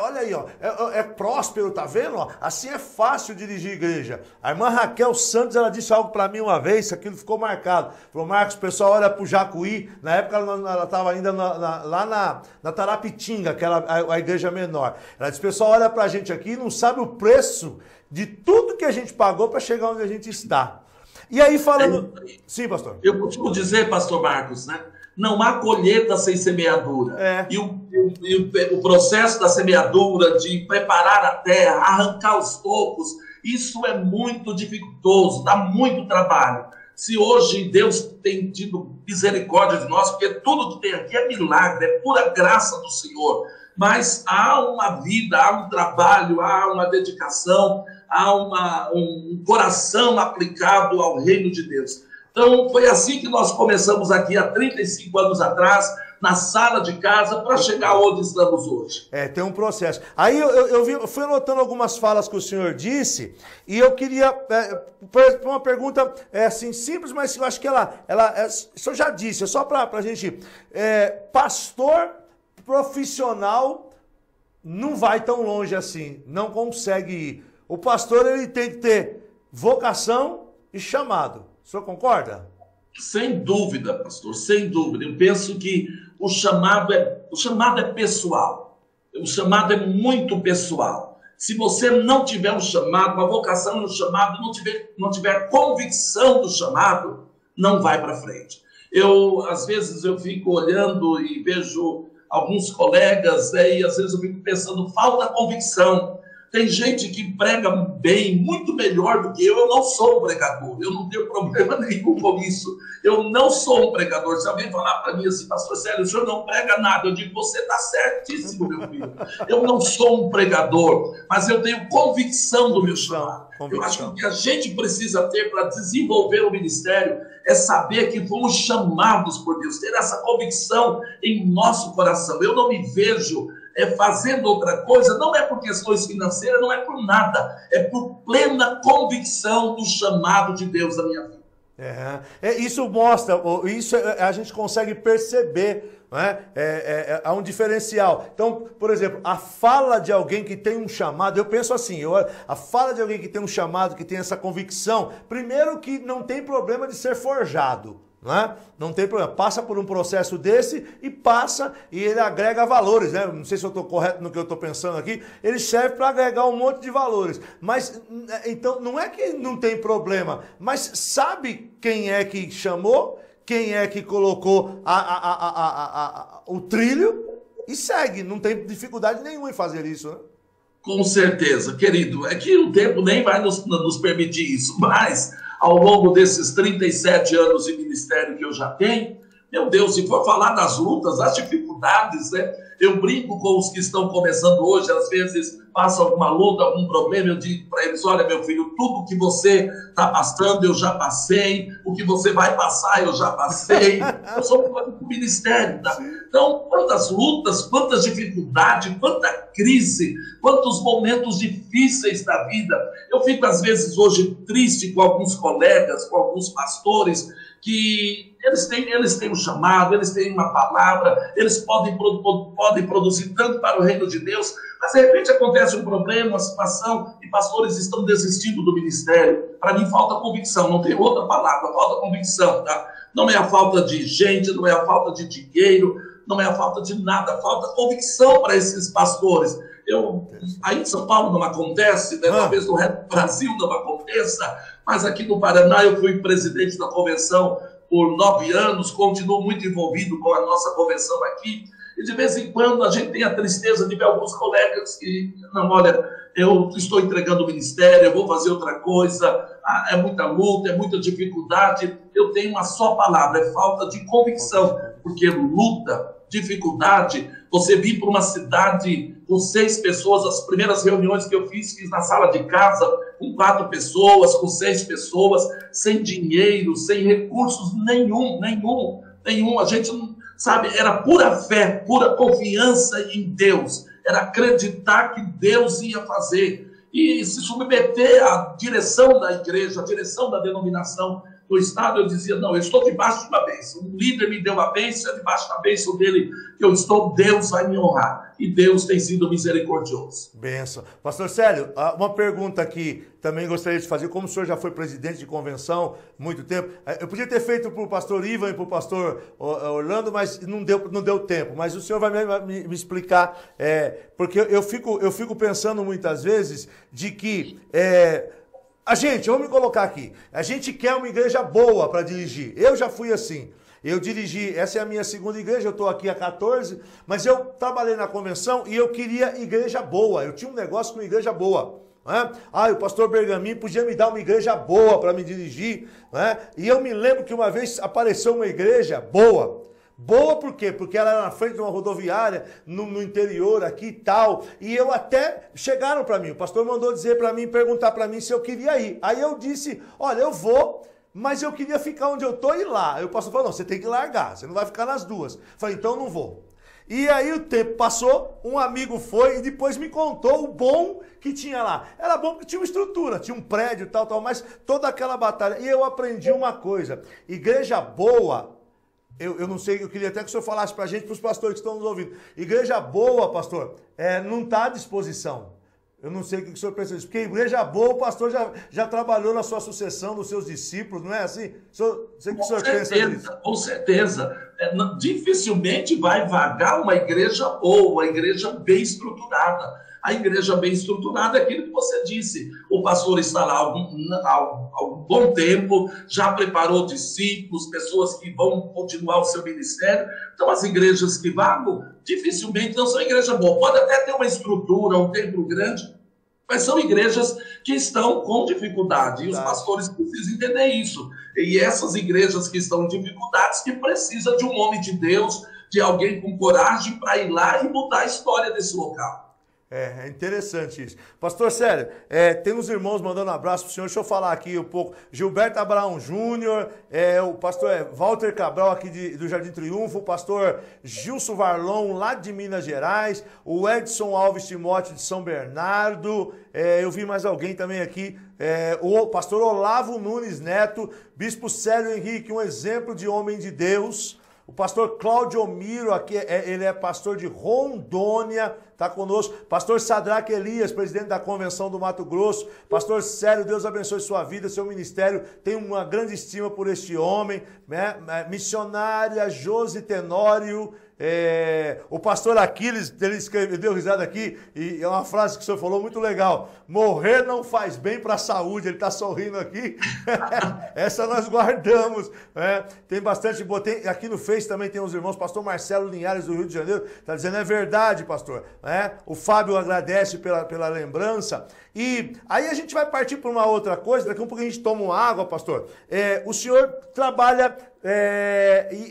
olha aí, ó, é próspero, tá vendo? Ó, assim é fácil dirigir igreja. A irmã Raquel Santos, ela disse algo para mim uma vez, aquilo ficou marcado, falou, Marcos, o pessoal olha pro Jacuí, na época ela estava ainda lá na Tarapitinga, que era a igreja menor. Ela disse, pessoal, olha pra gente aqui e não sabe o preço de tudo que a gente pagou para chegar onde a gente está. E aí falando... Sim, pastor. Eu costumo dizer, pastor Marcos, né? Não há colheita sem semeadura. E o processo da semeadura, de preparar a terra, arrancar os tocos, isso é muito dificultoso, dá muito trabalho. Se hoje Deus tem tido misericórdia de nós, porque tudo que tem aqui é milagre, é pura graça do Senhor. Mas há uma vida, há um trabalho, há uma dedicação, há um coração aplicado ao reino de Deus. Então foi assim que nós começamos aqui há 35 anos atrás, na sala de casa, para chegar onde estamos hoje. Tem um processo. Aí eu fui anotando algumas falas que o senhor disse, e eu queria, uma pergunta assim, simples, mas eu acho que ela o senhor já disse, é só para a gente, pastor profissional não vai tão longe assim, não consegue ir. O pastor, ele tem que ter vocação e chamado. O senhor concorda? Sem dúvida, pastor, sem dúvida. Eu penso que o chamado é pessoal. O chamado é muito pessoal. Se você não tiver um chamado, uma vocação no chamado, não tiver convicção do chamado, não vai para frente. Às vezes, eu fico olhando e vejo alguns colegas, e às vezes eu fico pensando, falta convicção. Tem gente que prega bem, muito melhor do que eu. Eu não sou um pregador, eu não tenho problema nenhum com isso. Eu não sou um pregador. Se alguém falar para mim assim, pastor Célio, o senhor não prega nada, eu digo, você está certíssimo, meu filho. Eu não sou um pregador, mas eu tenho convicção do meu chamado. Eu acho que o que a gente precisa ter para desenvolver o ministério é saber que fomos chamados por Deus, ter essa convicção em nosso coração. Eu não me vejo fazendo outra coisa, não é por questões financeiras, não é por nada, é por plena convicção do chamado de Deus na minha vida. Isso mostra, isso a gente consegue perceber, não é? Há um diferencial. Então, por exemplo, a fala de alguém que tem um chamado, eu penso assim, a fala de alguém que tem um chamado, que tem essa convicção, primeiro que não tem problema de ser forjado. Não é? Não tem problema, passa por um processo desse e ele agrega valores, né? Não sei se eu estou correto no que eu estou pensando aqui, ele serve para agregar um monte de valores, mas então não é que não tem problema, mas sabe quem é que chamou, quem é que colocou o trilho e segue, não tem dificuldade nenhuma em fazer isso, né? Com certeza, querido, é que o tempo nem vai nos permitir isso, mas ao longo desses 37 anos de ministério que eu já tenho, meu Deus, se for falar das lutas, das dificuldades, né? Eu brinco com os que estão começando hoje, às vezes passa alguma luta, algum problema, eu digo para eles, olha meu filho, tudo que você está passando eu já passei, o que você vai passar eu já passei, eu sou um ministério, tá? Então, quantas lutas, quantas dificuldades, quanta crise, quantos momentos difíceis da vida. Eu fico às vezes hoje triste com alguns colegas, com alguns pastores, que eles têm um chamado, eles têm uma palavra, eles podem produzir tanto para o reino de Deus, mas de repente acontece um problema, uma situação, e pastores estão desistindo do ministério. Para mim falta convicção, não tem outra palavra, falta convicção, tá? Não é a falta de gente, não é a falta de dinheiro, não é a falta de nada, falta convicção para esses pastores. Aí em São Paulo não acontece, né? Talvez no resto do Brasil não aconteça, mas aqui no Paraná eu fui presidente da convenção por 9 anos, continuo muito envolvido com a nossa convenção aqui, e de vez em quando a gente tem a tristeza de ver alguns colegas que, não, olha, eu estou entregando o ministério, eu vou fazer outra coisa, é muita luta, é muita dificuldade. Eu tenho uma só palavra, é falta de convicção, porque luta, dificuldade, você vir para uma cidade com 6 pessoas, as primeiras reuniões que eu fiz na sala de casa, com 4 pessoas, com 6 pessoas, sem dinheiro, sem recursos nenhum, a gente não sabe, era pura fé, pura confiança em Deus, era acreditar que Deus ia fazer, e se submeter à direção da igreja, à direção da denominação do Estado. Eu dizia, não, eu estou debaixo de uma bênção, um líder me deu uma bênção, é debaixo da bênção dele que eu estou, Deus vai me honrar, e Deus tem sido misericordioso. Bênção. Pastor Célio, uma pergunta aqui, também gostaria de fazer, como o senhor já foi presidente de convenção muito tempo, eu podia ter feito para o pastor Ivan e para o pastor Orlando, mas não deu tempo, mas o senhor vai me explicar, porque eu fico pensando muitas vezes de que vamos me colocar aqui, a gente quer uma igreja boa para dirigir. Eu já fui assim, eu dirigi, essa é a minha segunda igreja, eu estou aqui há 14, mas eu trabalhei na convenção e eu queria igreja boa, eu tinha um negócio com igreja boa. O pastor Bergamin podia me dar uma igreja boa para me dirigir, e eu me lembro que uma vez apareceu uma igreja boa. Boa por quê? Porque ela era na frente de uma rodoviária, no interior aqui e tal, e eu até, chegaram para mim, o pastor mandou dizer para mim, perguntar para mim se eu queria ir. Aí eu disse, olha, eu vou, mas eu queria ficar onde eu estou e ir lá. Aí o pastor falou, não, você tem que largar, você não vai ficar nas duas. Falei, então não vou. E aí o tempo passou, um amigo foi e depois me contou o bom que tinha lá. Era bom porque tinha uma estrutura, tinha um prédio e tal, mas toda aquela batalha. E eu aprendi uma coisa, igreja boa, eu não sei, eu queria até que o senhor falasse para a gente, para os pastores que estão nos ouvindo. Igreja boa, pastor, não está à disposição. Eu não sei o que o senhor pensa disso, porque igreja boa, o pastor já trabalhou na sua sucessão, dos seus discípulos, não é assim? Sei que o senhor pensa nisso. Com certeza. Dificilmente vai vagar uma igreja boa, uma igreja bem estruturada. A igreja bem estruturada é aquilo que você disse. O pastor está lá há um bom tempo, já preparou discípulos, pessoas que vão continuar o seu ministério. Então, as igrejas que vagam, dificilmente não são igreja boa. Pode até ter uma estrutura, um templo grande, Mas são igrejas que estão com dificuldade, e os pastores precisam entender isso. E essas igrejas que estão em dificuldades, que precisam de um homem de Deus, de alguém com coragem para ir lá e mudar a história desse local. É interessante isso. Pastor Célio, tem uns irmãos mandando um abraço para o senhor. Deixa eu falar aqui um pouco. Gilberto Abraão Júnior, o pastor Walter Cabral aqui do Jardim Triunfo, o pastor Gilson Varlon lá de Minas Gerais, o Edson Alves Timóteo de São Bernardo, eu vi mais alguém também aqui, o pastor Olavo Nunes Neto, bispo Célio Henrique, um exemplo de homem de Deus. O pastor Cláudio Miro, aqui, ele é pastor de Rondônia, está conosco. Pastor Sadraque Elias, presidente da Convenção do Mato Grosso. Pastor Célio, Deus abençoe sua vida, seu ministério. Tenho uma grande estima por este homem. Né? Missionária Josi Tenório. O pastor Aquiles, ele deu risada aqui, e é uma frase que o senhor falou muito legal. Morrer não faz bem para a saúde. Ele está sorrindo aqui. Essa nós guardamos. Tem bastante. Aqui no Face também tem os irmãos. Pastor Marcelo Linhares, do Rio de Janeiro, está dizendo: é verdade, pastor. O Fábio agradece pela lembrança. E aí a gente vai partir para uma outra coisa. Daqui a um pouco a gente toma uma água, pastor. O senhor trabalha,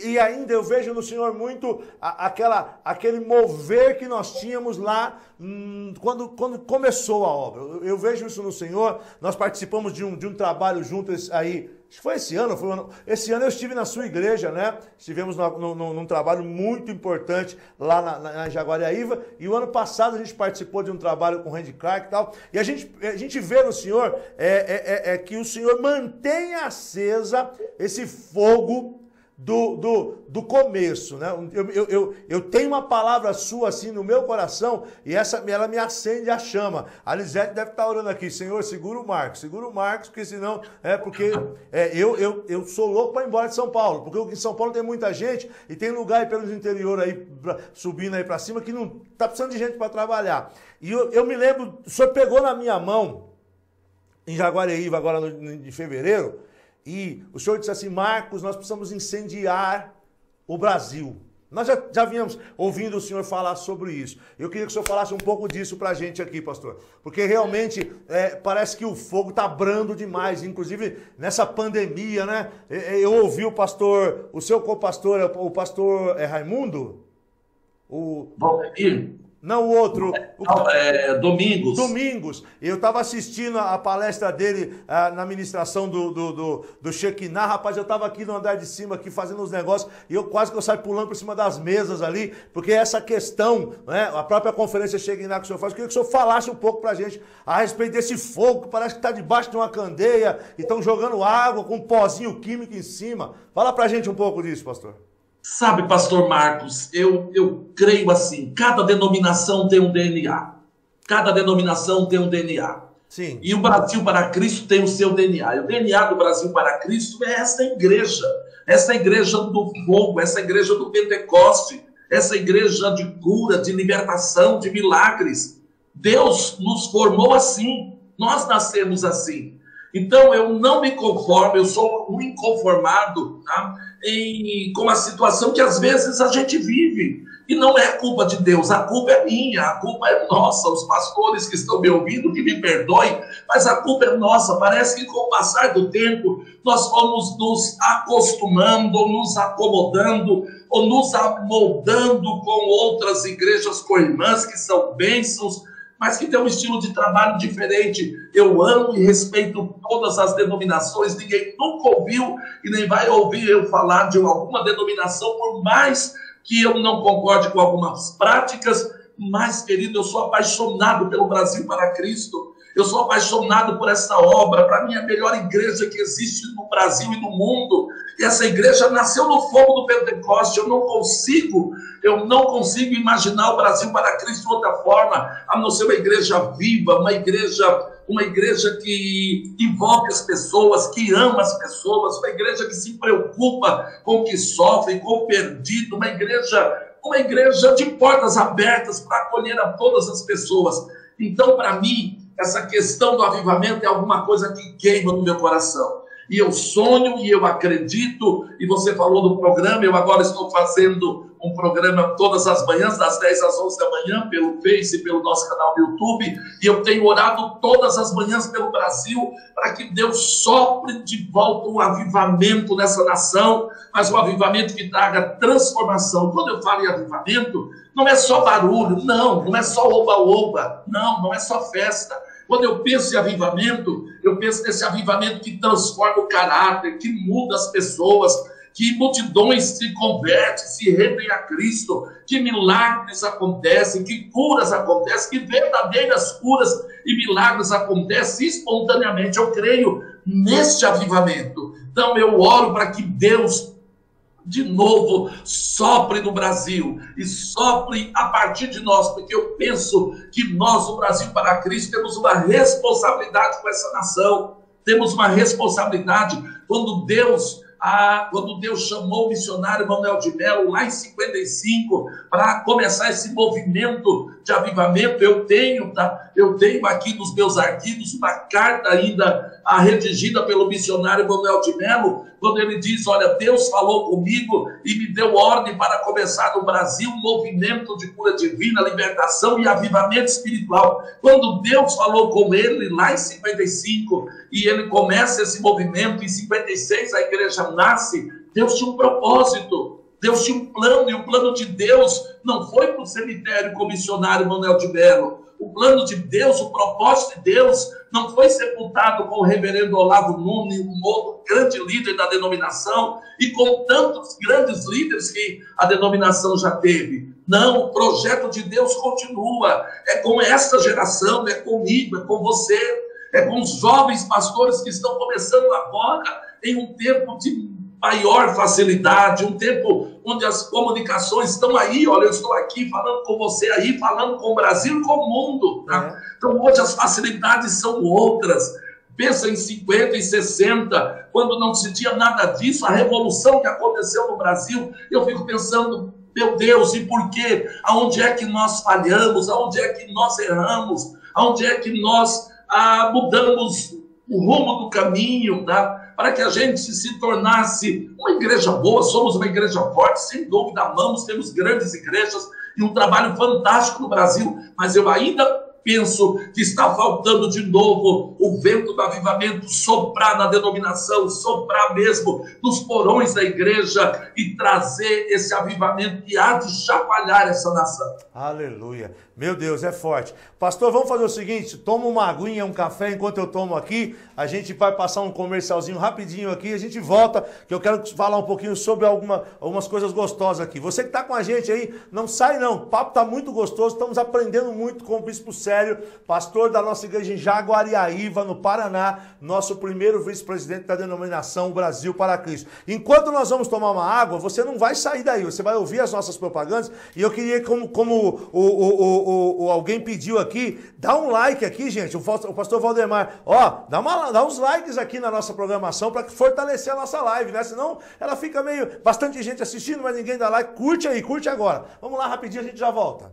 e ainda eu vejo no senhor muito aquele mover que nós tínhamos lá quando começou a obra. Eu vejo isso no senhor. Nós participamos de um trabalho juntos aí. Acho que foi esse ano, esse ano eu estive na sua igreja, né? Estivemos num trabalho muito importante lá na Jaguariaíva, e o ano passado a gente participou de um trabalho com o Randy Clark e tal, e a gente vê no senhor que o senhor mantém acesa esse fogo do começo, né? Eu tenho uma palavra sua assim no meu coração, e ela me acende a chama. A Lisete deve estar orando aqui: Senhor, segura o Marcos, porque senão, eu sou louco para ir embora de São Paulo, porque em São Paulo tem muita gente, e tem lugar aí pelos interior aí, subindo aí para cima, que não tá precisando de gente para trabalhar. E eu me lembro, o senhor pegou na minha mão, em Jaguariaíva, agora em fevereiro, e o senhor disse assim: Marcos, nós precisamos incendiar o Brasil. Nós já vínhamos ouvindo o senhor falar sobre isso. Eu queria que o senhor falasse um pouco disso pra gente aqui, pastor. Porque realmente parece que o fogo tá brando demais. Inclusive nessa pandemia, né? Eu ouvi o seu co-pastor, o pastor Raimundo? Valdemir? Não, o outro. Domingos. Eu estava assistindo a palestra dele na ministração do Shekinah. Rapaz, eu estava aqui no andar de cima, aqui fazendo os negócios, e quase que eu saio pulando por cima das mesas ali, porque essa questão, né, a própria conferência Shekinah que o senhor faz, eu queria que o senhor falasse um pouco para a gente a respeito desse fogo que parece que está debaixo de uma candeia, e estão jogando água com um pozinho químico em cima. Fala para a gente um pouco disso, pastor. Sabe, pastor Marcos, eu creio assim: cada denominação tem um DNA. Cada denominação tem um DNA. Sim. E o Brasil para Cristo tem o seu DNA. E o DNA do Brasil para Cristo é essa igreja do fogo, essa igreja do Pentecoste, essa igreja de cura, de libertação, de milagres. Deus nos formou assim, nós nascemos assim. Então eu não me conformo, eu sou um inconformado, tá? Com a situação que às vezes a gente vive. E não é culpa de Deus, a culpa é minha, a culpa é nossa. Os pastores que estão me ouvindo, que me perdoem, mas a culpa é nossa. Parece que com o passar do tempo nós vamos nos acostumando, ou nos acomodando, ou nos amoldando com outras igrejas co-irmãs que são bênçãos, mas que tem um estilo de trabalho diferente. Eu amo e respeito todas as denominações, ninguém nunca ouviu e nem vai ouvir eu falar de alguma denominação, por mais que eu não concorde com algumas práticas. Mas, querido, eu sou apaixonado pelo Brasil para Cristo, eu sou apaixonado por essa obra. Para mim é a melhor igreja que existe no Brasil e no mundo, e essa igreja nasceu no fogo do Pentecoste. Eu não consigo imaginar o Brasil para Cristo de outra forma, a não ser uma igreja viva, uma igreja que invoca as pessoas, que ama as pessoas, uma igreja que se preocupa com o que sofre, com o perdido, uma igreja de portas abertas para acolher a todas as pessoas. Então, para mim, essa questão do avivamento é alguma coisa que queima no meu coração. E eu sonho e eu acredito, e você falou do programa, eu agora estou fazendo um programa todas as manhãs, das 10 às 11 da manhã, pelo Face e pelo nosso canal no YouTube, e eu tenho orado todas as manhãs pelo Brasil, para que Deus sopre de volta um avivamento nessa nação, mas um avivamento que traga transformação. Quando eu falo em avivamento, não é só barulho, não é só oba-oba, não é só festa. Quando eu penso em avivamento, eu penso nesse avivamento que transforma o caráter, que muda as pessoas, que multidões se convertem, se rendem a Cristo, que milagres acontecem, que curas acontecem, que verdadeiras curas e milagres acontecem espontaneamente. Eu creio neste avivamento. Então eu oro para que Deus, de novo, sopre no Brasil e sopre a partir de nós, porque eu penso que nós, o Brasil para Cristo, temos uma responsabilidade com essa nação, temos uma responsabilidade. Quando Deus chamou o missionário Manuel de Melo lá em 55 para começar esse movimento de avivamento, eu tenho aqui nos meus arquivos uma carta ainda redigida pelo missionário Manuel de Melo, quando ele diz: olha, Deus falou comigo e me deu ordem para começar no Brasil um movimento de cura divina, libertação e avivamento espiritual. Quando Deus falou com ele lá em 55 e ele começa esse movimento, em 56 a igreja nasce, Deus tinha um propósito, Deus tinha um plano, e o plano de Deus não foi para o cemitério com o missionário Manuel de Melo. O plano de Deus, o propósito de Deus não foi sepultado com o reverendo Olavo Nunes, um novo grande líder da denominação, e com tantos grandes líderes que a denominação já teve. Não, o projeto de Deus continua. É com esta geração, é comigo, é com você, é com os jovens pastores que estão começando agora, em um tempo de maior facilidade, um tempo onde as comunicações estão aí. Olha, eu estou aqui falando com você aí, falando com o Brasil e com o mundo, tá? Então hoje as facilidades são outras. Pensa em 50 e 60, quando não se tinha nada disso, a revolução que aconteceu no Brasil, eu fico pensando, meu Deus, e por quê? Aonde é que nós falhamos? Aonde é que nós erramos? Aonde é que nós mudamos o rumo do caminho, tá? Para que a gente se tornasse uma igreja boa? Somos uma igreja forte, sem dúvida, amamos, temos grandes igrejas e um trabalho fantástico no Brasil, mas eu ainda penso que está faltando de novo o vento do avivamento soprar na denominação, soprar mesmo nos porões da igreja e trazer esse avivamento que há de chacoalhar essa nação. Aleluia. Meu Deus, é forte. Pastor, vamos fazer o seguinte, toma uma aguinha, um café enquanto eu tomo aqui, a gente vai passar um comercialzinho rapidinho aqui, a gente volta, que eu quero falar um pouquinho sobre algumas coisas gostosas aqui. Você que está com a gente aí, não sai não, o papo está muito gostoso, estamos aprendendo muito com o Bispo Célio, pastor da nossa igreja em Jaguariaíva, no Paraná, nosso primeiro vice-presidente da denominação Brasil para Cristo. Enquanto nós vamos tomar uma água, você não vai sair daí, você vai ouvir as nossas propagandas, e eu queria, como alguém pediu aqui, dá um like aqui, gente, o pastor Valdemar, ó, dá uns likes aqui na nossa programação para fortalecer a nossa live, né? Senão ela fica bastante gente assistindo, mas ninguém dá like. Curte aí, curte agora. Vamos lá rapidinho, a gente já volta.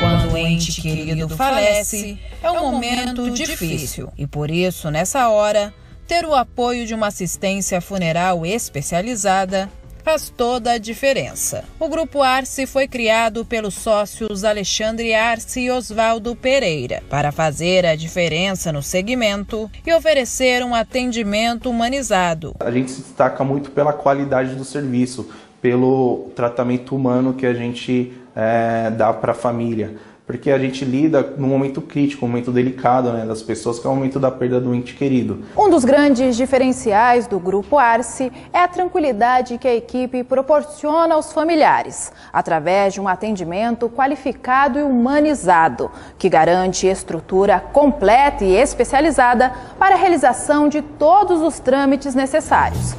Quando o ente querido falece, é um momento difícil e por isso, nessa hora, ter o apoio de uma assistência funeral especializada faz toda a diferença. O Grupo Arce foi criado pelos sócios Alexandre Arce e Osvaldo Pereira para fazer a diferença no segmento e oferecer um atendimento humanizado. A gente se destaca muito pela qualidade do serviço, pelo tratamento humano que a gente dá para a família. Porque a gente lida num momento crítico, um momento delicado, né, das pessoas, que é o momento da perda do ente querido. Um dos grandes diferenciais do Grupo Arce é a tranquilidade que a equipe proporciona aos familiares, através de um atendimento qualificado e humanizado, que garante estrutura completa e especializada para a realização de todos os trâmites necessários.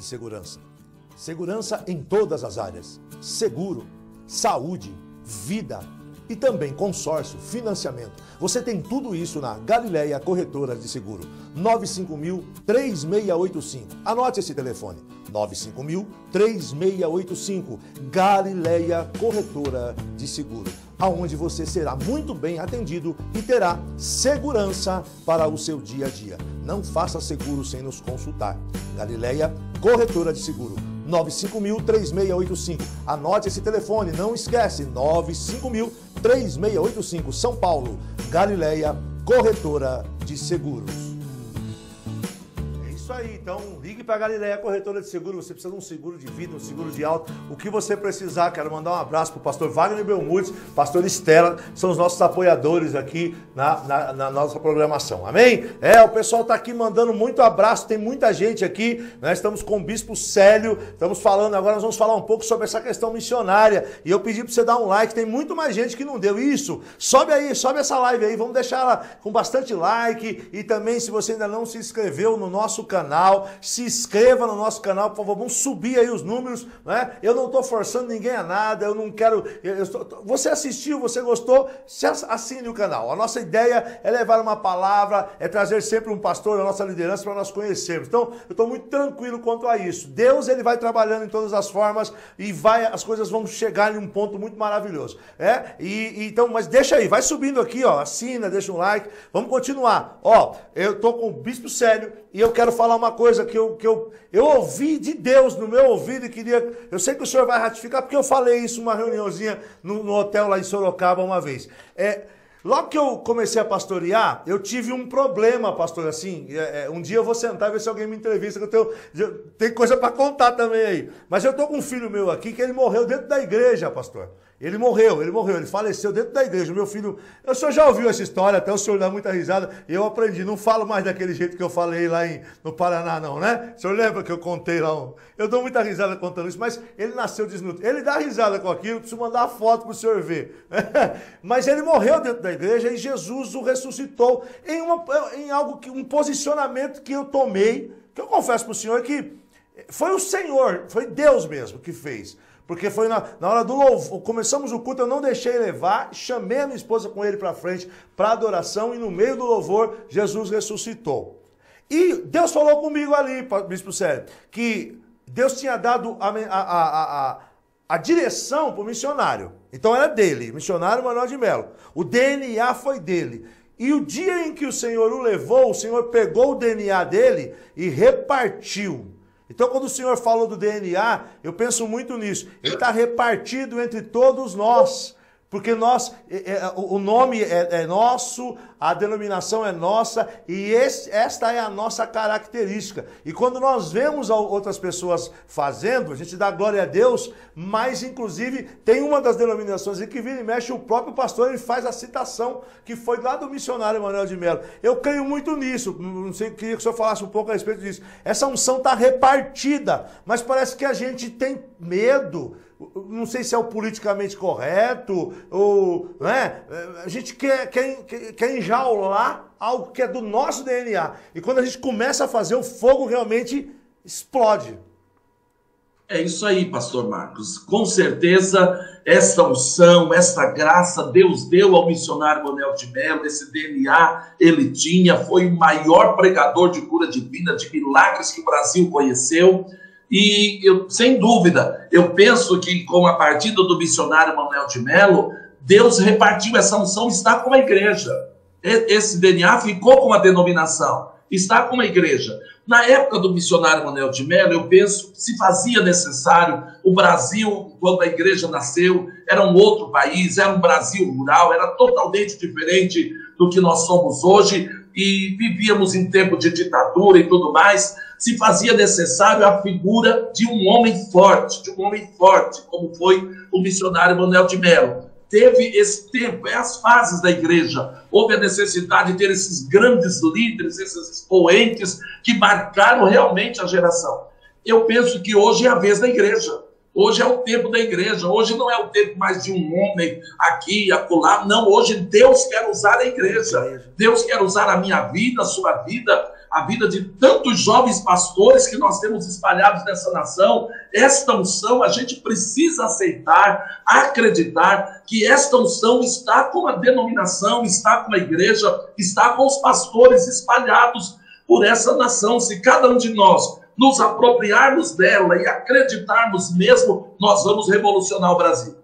Segurança. Segurança em todas as áreas. Seguro, saúde, vida e também consórcio, financiamento. Você tem tudo isso na Galileia Corretora de Seguro. 95000-3685. Anote esse telefone. 95000-3685. Galileia Corretora de Seguro, aonde você será muito bem atendido e terá segurança para o seu dia a dia. Não faça seguro sem nos consultar. Galileia Corretora de Seguro, 95000-3685. Anote esse telefone, não esquece, 95000-3685, São Paulo. Galileia Corretora de Seguros. É isso aí, então ligue para a Galileia Corretora de Seguro. Você precisa de um seguro de vida, um seguro de auto, o que você precisar. Quero mandar um abraço para o pastor Wagner Belmudes, pastor Estela, são os nossos apoiadores aqui na nossa programação, amém? O pessoal está aqui mandando muito abraço, tem muita gente aqui, nós estamos com o Bispo Célio, estamos falando agora, nós vamos falar um pouco sobre essa questão missionária, e eu pedi para você dar um like, tem muito mais gente que não deu isso, sobe aí, sobe essa live aí, vamos deixar ela com bastante like, e também se você ainda não se inscreveu no nosso canal, se inscreva no nosso canal, por favor, vamos subir aí os números, né? Eu não estou forçando ninguém a nada, eu não quero... Você assistiu, você gostou, assine o canal. A nossa ideia é levar uma palavra, é trazer sempre um pastor da nossa liderança para nós conhecermos. Então, eu estou muito tranquilo quanto a isso. Deus, ele vai trabalhando em todas as formas e as coisas vão chegar em um ponto muito maravilhoso. Então, mas deixa aí, vai subindo aqui, ó, assina, deixa um like, vamos continuar. Ó, eu estou com o Bispo Célio e eu quero falar uma coisa que eu ouvi de Deus no meu ouvido e queria... Eu sei que o senhor vai ratificar, porque eu falei isso numa reuniãozinha no hotel lá em Sorocaba uma vez. Logo que eu comecei a pastorear, eu tive um problema, pastor, assim, um dia eu vou sentar e ver se alguém me entrevista, que eu tenho coisa para contar também aí. Mas eu tô com um filho meu aqui que ele morreu dentro da igreja, pastor. Ele morreu, ele faleceu dentro da igreja. Meu filho, o senhor já ouviu essa história, até o senhor dá muita risada, eu aprendi, não falo mais daquele jeito que eu falei lá no Paraná não, né? O senhor lembra que eu contei lá, eu dou muita risada contando isso, mas ele nasceu desnutrido. Ele dá risada com aquilo, preciso mandar a foto para o senhor ver. Mas ele morreu dentro da igreja e Jesus o ressuscitou em algo, um posicionamento que eu tomei, que eu confesso para o senhor que foi o Senhor, foi Deus mesmo que fez. Porque foi na hora do louvor, começamos o culto, eu não deixei levar, chamei a minha esposa com ele para frente, para adoração, e no meio do louvor, Jesus ressuscitou. E Deus falou comigo ali, Bispo Célio, que Deus tinha dado a direção para o missionário. Então era dele, missionário Manuel de Melo. O DNA foi dele. E o dia em que o Senhor o levou, o Senhor pegou o DNA dele e repartiu. Então, quando o Senhor falou do DNA, eu penso muito nisso. Ele está repartido entre todos nós. Porque o nome é nosso, a denominação é nossa, e esta é a nossa característica. E quando nós vemos outras pessoas fazendo, a gente dá glória a Deus, mas inclusive tem uma das denominações que vira e mexe, o próprio pastor ele faz a citação, que foi lá do missionário Manuel de Melo. Eu creio muito nisso, não sei, queria que o senhor falasse um pouco a respeito disso. Essa unção está repartida, mas parece que a gente tem medo. Não sei se é o politicamente correto, ou, né? A gente quer enjaular algo que é do nosso DNA. E quando a gente começa a fazer, o fogo realmente explode. É isso aí, pastor Marcos. Com certeza, essa unção, essa graça, Deus deu ao missionário Manuel de Melo, esse DNA ele tinha, foi o maior pregador de cura divina, de milagres que o Brasil conheceu. E, sem dúvida, eu penso que com a partida do missionário Manuel de Melo, Deus repartiu essa unção, está com a igreja. Esse DNA ficou com a denominação, está com a igreja. Na época do missionário Manuel de Melo, eu penso que se fazia necessário, o Brasil, quando a igreja nasceu, era um outro país, era um Brasil rural, era totalmente diferente do que nós somos hoje, e vivíamos em tempo de ditadura e tudo mais. Se fazia necessário a figura de um homem forte, como foi o missionário Manuel de Melo. Teve esse tempo, as fases da igreja, houve a necessidade de ter esses grandes líderes, esses expoentes que marcaram realmente a geração. Eu penso que hoje é a vez da igreja, hoje é o tempo da igreja, hoje não é o tempo mais de um homem aqui e acolá, não, hoje Deus quer usar a igreja, Deus quer usar a minha vida, a sua vida, a vida de tantos jovens pastores que nós temos espalhados nessa nação. Esta unção a gente precisa aceitar, acreditar que esta unção está com a denominação, está com a igreja, está com os pastores espalhados por essa nação. Se cada um de nós nos apropriarmos dela e acreditarmos mesmo, nós vamos revolucionar o Brasil.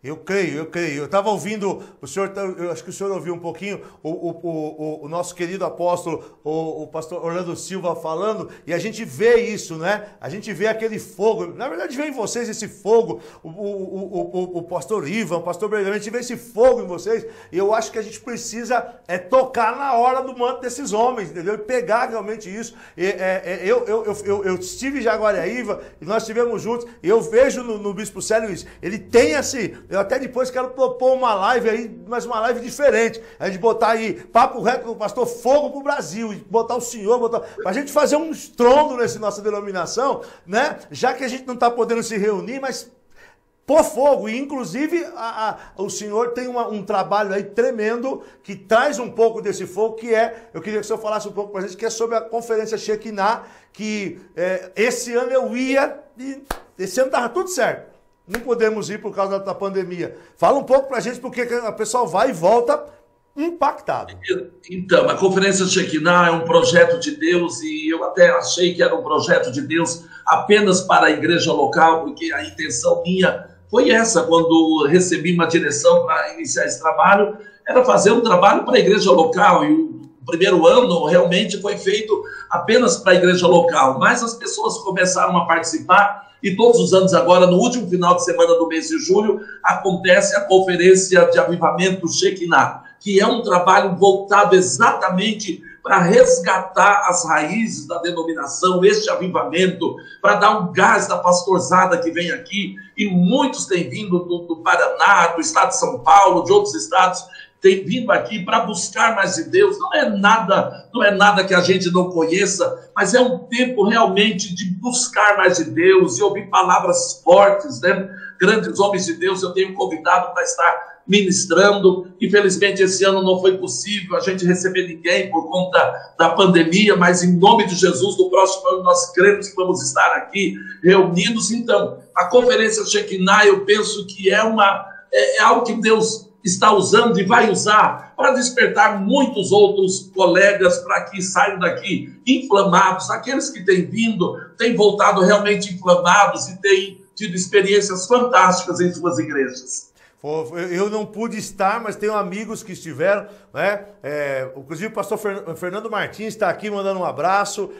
Eu creio. Eu estava ouvindo, o senhor, eu acho que o senhor ouviu um pouquinho o nosso querido apóstolo, o pastor Orlando Silva falando, e a gente vê isso, né? A gente vê aquele fogo, na verdade vê em vocês esse fogo, o pastor Ivan, o pastor Bergamo, a gente vê esse fogo em vocês, e eu acho que a gente precisa tocar na hora do manto desses homens, entendeu? E pegar realmente isso. Eu estive em Jaguariaíva, e nós estivemos juntos, e eu vejo no Bispo Célio isso, ele tem assim... Eu até depois quero propor uma live aí, mas uma live diferente. A gente botar aí papo reto com o pastor Fogo pro Brasil, e botar o senhor, pra gente fazer um estrondo nessa nossa denominação, né? Já que a gente não está podendo se reunir, mas pôr fogo. E inclusive o senhor tem um trabalho aí tremendo que traz um pouco desse fogo, que eu queria que o senhor falasse um pouco pra gente, que é sobre a conferência Shekinah, que esse ano eu ia, e esse ano tava tudo certo. Não podemos ir por causa da pandemia. Fala um pouco pra gente, porque a pessoa vai e volta impactado. Então, a Conferência Shekinah é um projeto de Deus, e eu até achei que era um projeto de Deus apenas para a igreja local, porque a intenção minha foi essa, quando recebi uma direção para iniciar esse trabalho, era fazer um trabalho para a igreja local, e o primeiro ano realmente foi feito apenas para a igreja local, mas as pessoas começaram a participar. E todos os anos agora, no último final de semana do mês de julho, acontece a Conferência de Avivamento Shekinah, que é um trabalho voltado exatamente para resgatar as raízes da denominação, este avivamento, para dar um gás da pastorzada que vem aqui, e muitos têm vindo do Paraná, do estado de São Paulo, de outros estados, tem vindo aqui para buscar mais de Deus. Não é nada que a gente não conheça, mas é um tempo realmente de buscar mais de Deus e ouvir palavras fortes, né? Grandes homens de Deus eu tenho convidado para estar ministrando. Infelizmente esse ano não foi possível a gente receber ninguém por conta da pandemia, mas em nome de Jesus, no próximo ano nós cremos que vamos estar aqui reunidos. Então, a Conferência Shekinah, eu penso que é algo que Deus está usando e vai usar para despertar muitos outros colegas para que saiam daqui inflamados. Aqueles que têm vindo, têm voltado realmente inflamados e têm tido experiências fantásticas em suas igrejas. Eu não pude estar, mas tenho amigos que estiveram, né? Inclusive o pastor Fernando Martins está aqui mandando um abraço.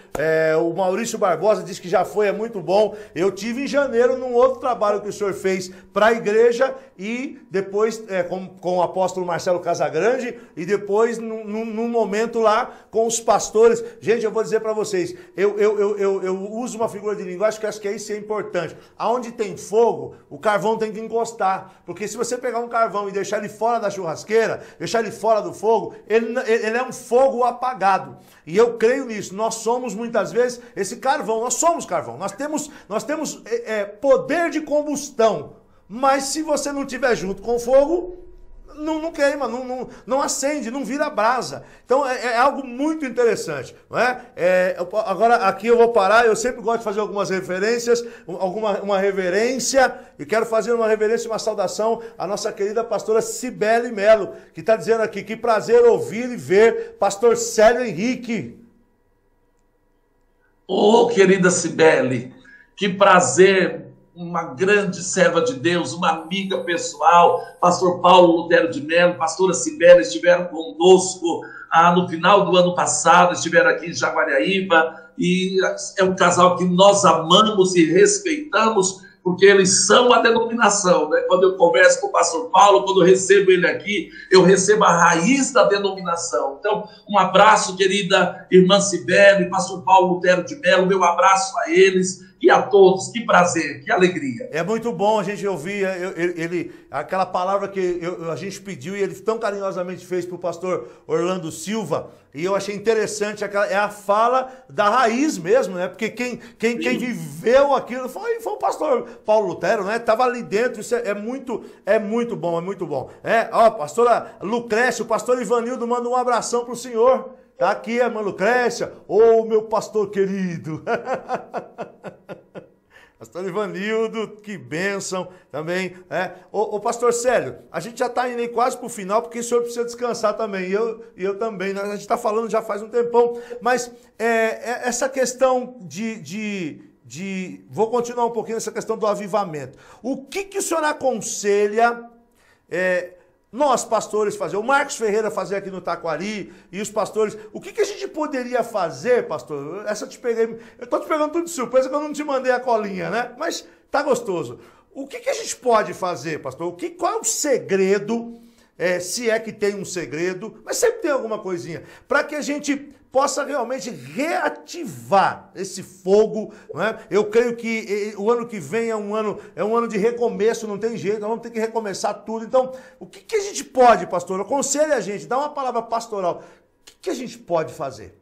O Maurício Barbosa disse que já foi, é muito bom. Eu tive em janeiro num outro trabalho que o senhor fez para a igreja, e depois com o apóstolo Marcelo Casagrande, e depois num momento lá com os pastores. Gente, eu vou dizer para vocês, eu uso uma figura de linguagem que acho que isso é importante. Aonde tem fogo, o carvão tem que encostar, porque se você pegar um carvão e deixar ele fora da churrasqueira, deixar ele fora do fogo, ele é um fogo apagado. E eu creio nisso. Nós somos muitas vezes esse carvão, nós somos carvão. Nós temos poder de combustão, mas se você não tiver junto com o fogo, não queima, não acende, não vira brasa. Então é algo muito interessante, não é? Agora aqui eu vou parar. Eu sempre gosto de fazer algumas referências, uma reverência, e quero fazer uma reverência e uma saudação à nossa querida pastora Cibele Melo, que está dizendo aqui: que prazer ouvir e ver pastor Célio Henrique. Oh, querida Cibele, que prazer. Uma grande serva de Deus, uma amiga pessoal. Pastor Paulo Lutero de Mello, pastora Cibele estiveram conosco no final do ano passado, estiveram aqui em Jaguariaíva, e é um casal que nós amamos e respeitamos, porque eles são a denominação, né? Quando eu converso com o pastor Paulo, quando eu recebo ele aqui, eu recebo a raiz da denominação. Então, um abraço, querida irmã Cibele, pastor Paulo Lutero de Mello, meu abraço a eles e a todos. Que prazer, que alegria. É muito bom a gente ouvir aquela palavra que a gente pediu e ele tão carinhosamente fez para o pastor Orlando Silva, e eu achei interessante, é a fala da raiz mesmo, né? Porque quem viveu aquilo foi o pastor Paulo Lutero, né? Estava ali dentro. Isso é muito bom, é muito bom. Pastora Lucrécia, o pastor Ivanildo manda um abração para o senhor. Tá aqui a irmã Lucrécia, meu pastor querido. Pastor Ivanildo, que bênção também. Ô pastor Célio, a gente já está indo aí quase para o final, porque o senhor precisa descansar também, e eu também, né? A gente está falando já faz um tempão, mas essa questão vou continuar um pouquinho nessa questão do avivamento. O que o senhor aconselha nós, pastores, fazer? O Marcos Ferreira fazer aqui no Taquari, e os pastores, o que a gente poderia fazer, pastor? Eu estou te pegando tudo de surpresa, que eu não te mandei a colinha, né? Mas tá gostoso. O que a gente pode fazer, pastor? Qual é o segredo, se é que tem um segredo, mas sempre tem alguma coisinha, para que a gente possa realmente reativar esse fogo, né? Eu creio que o ano que vem é um ano de recomeço, não tem jeito, nós vamos ter que recomeçar tudo. Então, o que a gente pode, pastor? Aconselhe a gente, dá uma palavra pastoral. O que a gente pode fazer?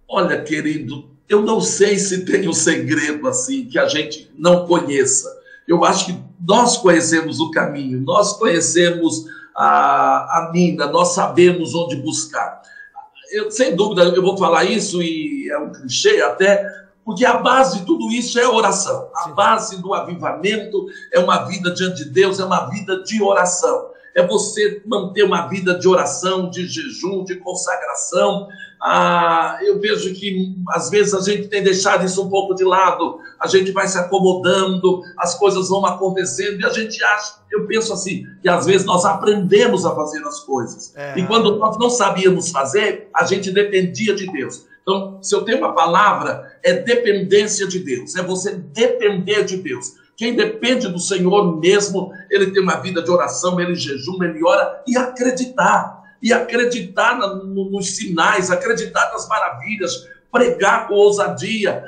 Olha, querido, eu não sei se tem um segredo assim que a gente não conheça. Eu acho que nós conhecemos o caminho, nós conhecemos a mina, nós sabemos onde buscar. Sem dúvida, eu vou falar isso, e é um clichê até, porque a base de tudo isso é oração. A base do avivamento é uma vida diante de Deus, é uma vida de oração. É você manter uma vida de oração, de jejum, de consagração. Eu vejo que às vezes a gente tem deixado isso um pouco de lado, a gente vai se acomodando, as coisas vão acontecendo e a gente acha, eu penso assim, que às vezes nós aprendemos a fazer as coisas. E quando nós não sabíamos fazer, a gente dependia de Deus. Então, se eu tenho uma palavra, é dependência de Deus, é você depender de Deus. Quem depende do Senhor mesmo, ele tem uma vida de oração, ele jejuma, ele ora, e acreditar nos sinais, acreditar nas maravilhas, pregar com ousadia.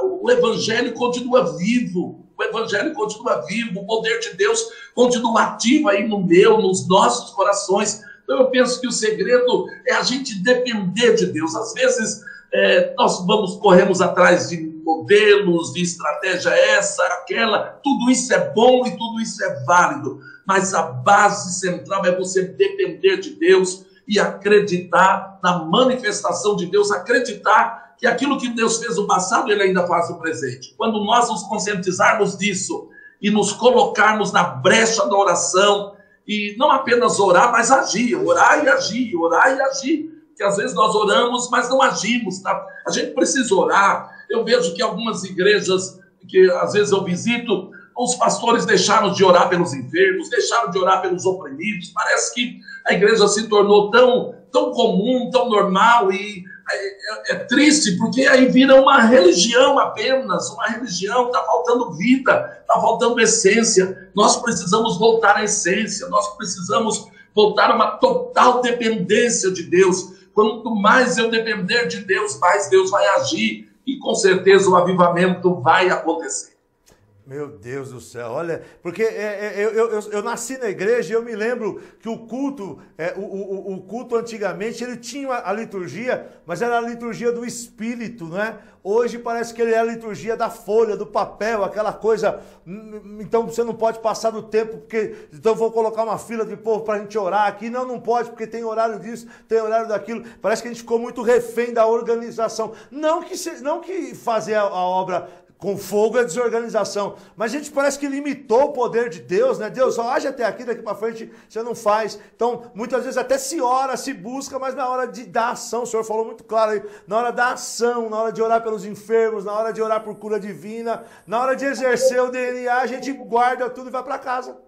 O Evangelho continua vivo, o poder de Deus continua ativo aí nos nossos corações. Então eu penso que o segredo é a gente depender de Deus. Às vezes nós corremos atrás de modelos, de estratégia essa, aquela, tudo isso é bom e tudo isso é válido, mas a base central é você depender de Deus e acreditar na manifestação de Deus, acreditar que aquilo que Deus fez no passado, Ele ainda faz no presente. Quando nós nos conscientizarmos disso e nos colocarmos na brecha da oração, e não apenas orar, mas agir, orar e agir, porque às vezes nós oramos, mas não agimos, tá? A gente precisa orar. Eu vejo que algumas igrejas que às vezes eu visito, os pastores deixaram de orar pelos enfermos, deixaram de orar pelos oprimidos. Parece que a igreja se tornou tão comum, tão normal, e é triste, porque aí vira uma religião apenas, uma religião, está faltando vida, está faltando essência. Nós precisamos voltar à essência, nós precisamos voltar a uma total dependência de Deus. Quanto mais eu depender de Deus, mais Deus vai agir, e com certeza o avivamento vai acontecer. Meu Deus do céu, olha, porque eu nasci na igreja e eu me lembro que o culto, o culto antigamente, ele tinha a liturgia, mas era a liturgia do Espírito, né? Hoje parece que ele é a liturgia da folha, do papel, aquela coisa, então você não pode passar do tempo, porque então vou colocar uma fila de povo para a gente orar aqui, não pode, porque tem horário disso, tem horário daquilo, parece que a gente ficou muito refém da organização, não que fazer a obra com fogo é desorganização, mas a gente parece que limitou o poder de Deus, né? Deus só age até aqui, daqui para frente você não faz. Então, muitas vezes até se ora, se busca, mas na hora da ação, o Senhor falou muito claro aí, na hora da ação, na hora de orar pelos enfermos, na hora de orar por cura divina, na hora de exercer o DNA, a gente guarda tudo e vai para casa.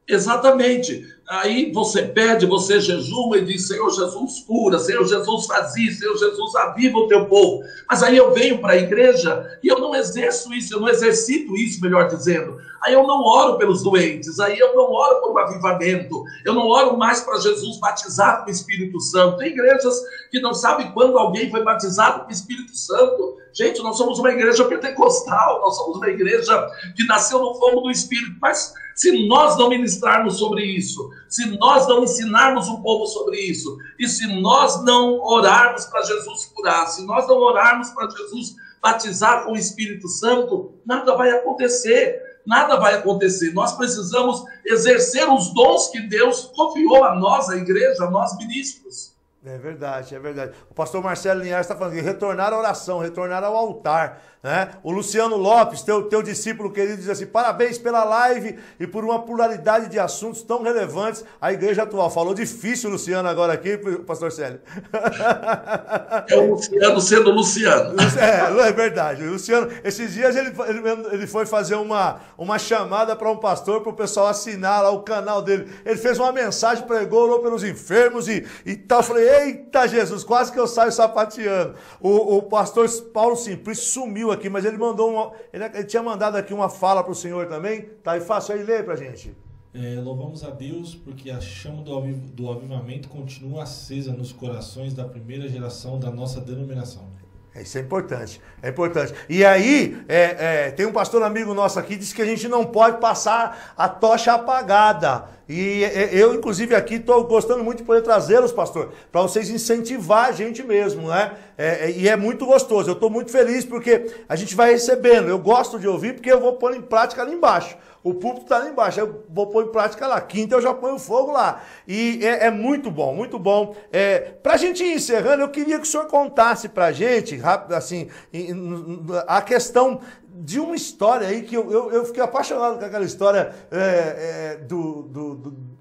Exatamente. Aí você pede, você jejuma e diz, Senhor Jesus cura, Senhor Jesus faz isso, Senhor Jesus aviva o teu povo. Mas aí eu venho para a igreja e eu não exerço isso, eu não exercito isso, melhor dizendo. Aí eu não oro pelos doentes, aí eu não oro por um avivamento, eu não oro mais para Jesus batizado com o Espírito Santo. Tem igrejas que não sabem quando alguém foi batizado com o Espírito Santo. Gente, nós somos uma igreja pentecostal, nós somos uma igreja que nasceu no fogo do Espírito, mas se nós não ministrarmos sobre isso, se nós não ensinarmos o povo sobre isso, e se nós não orarmos para Jesus curar, se nós não orarmos para Jesus batizar com o Espírito Santo, nada vai acontecer, nada vai acontecer. Nós precisamos exercer os dons que Deus confiou a nós, a igreja, a nós ministros. É verdade, é verdade. O pastor Marcelo Linhares está falando que retornar à oração, retornar ao altar, né? O Luciano Lopes, teu discípulo querido, diz assim: parabéns pela live e por uma pluralidade de assuntos tão relevantes à igreja atual. Falou difícil, Luciano, agora aqui, pastor Célio. É o Luciano sendo Luciano. É verdade. O Luciano, esses dias ele foi fazer uma chamada para um pastor, para o pessoal assinar lá o canal dele. Ele fez uma mensagem, pregou, orou pelos enfermos e tal. Eu falei: eita Jesus, quase que eu saio sapateando. O pastor Paulo Simplício sumiu aqui, mas ele mandou ele tinha mandado aqui uma fala para o senhor também. Tá aí fácil aí, lê pra gente. Louvamos a Deus porque a chama do avivamento continua acesa nos corações da primeira geração da nossa denominação. Isso é importante, é importante. E aí, tem um pastor amigo nosso aqui que diz que a gente não pode passar a tocha apagada. E eu, inclusive, aqui estou gostando muito de poder trazê-los, pastor, para vocês incentivar a gente mesmo, né? E é muito gostoso. Eu estou muito feliz porque a gente vai recebendo. Eu gosto de ouvir porque eu vou pôr em prática ali embaixo. O púlpito está ali embaixo, eu vou pôr em prática lá. Quinta eu já ponho fogo lá. E é muito bom, muito bom. Para a gente ir encerrando, eu queria que o senhor contasse para a gente, rápido, assim, a questão de uma história aí que eu fiquei apaixonado com aquela história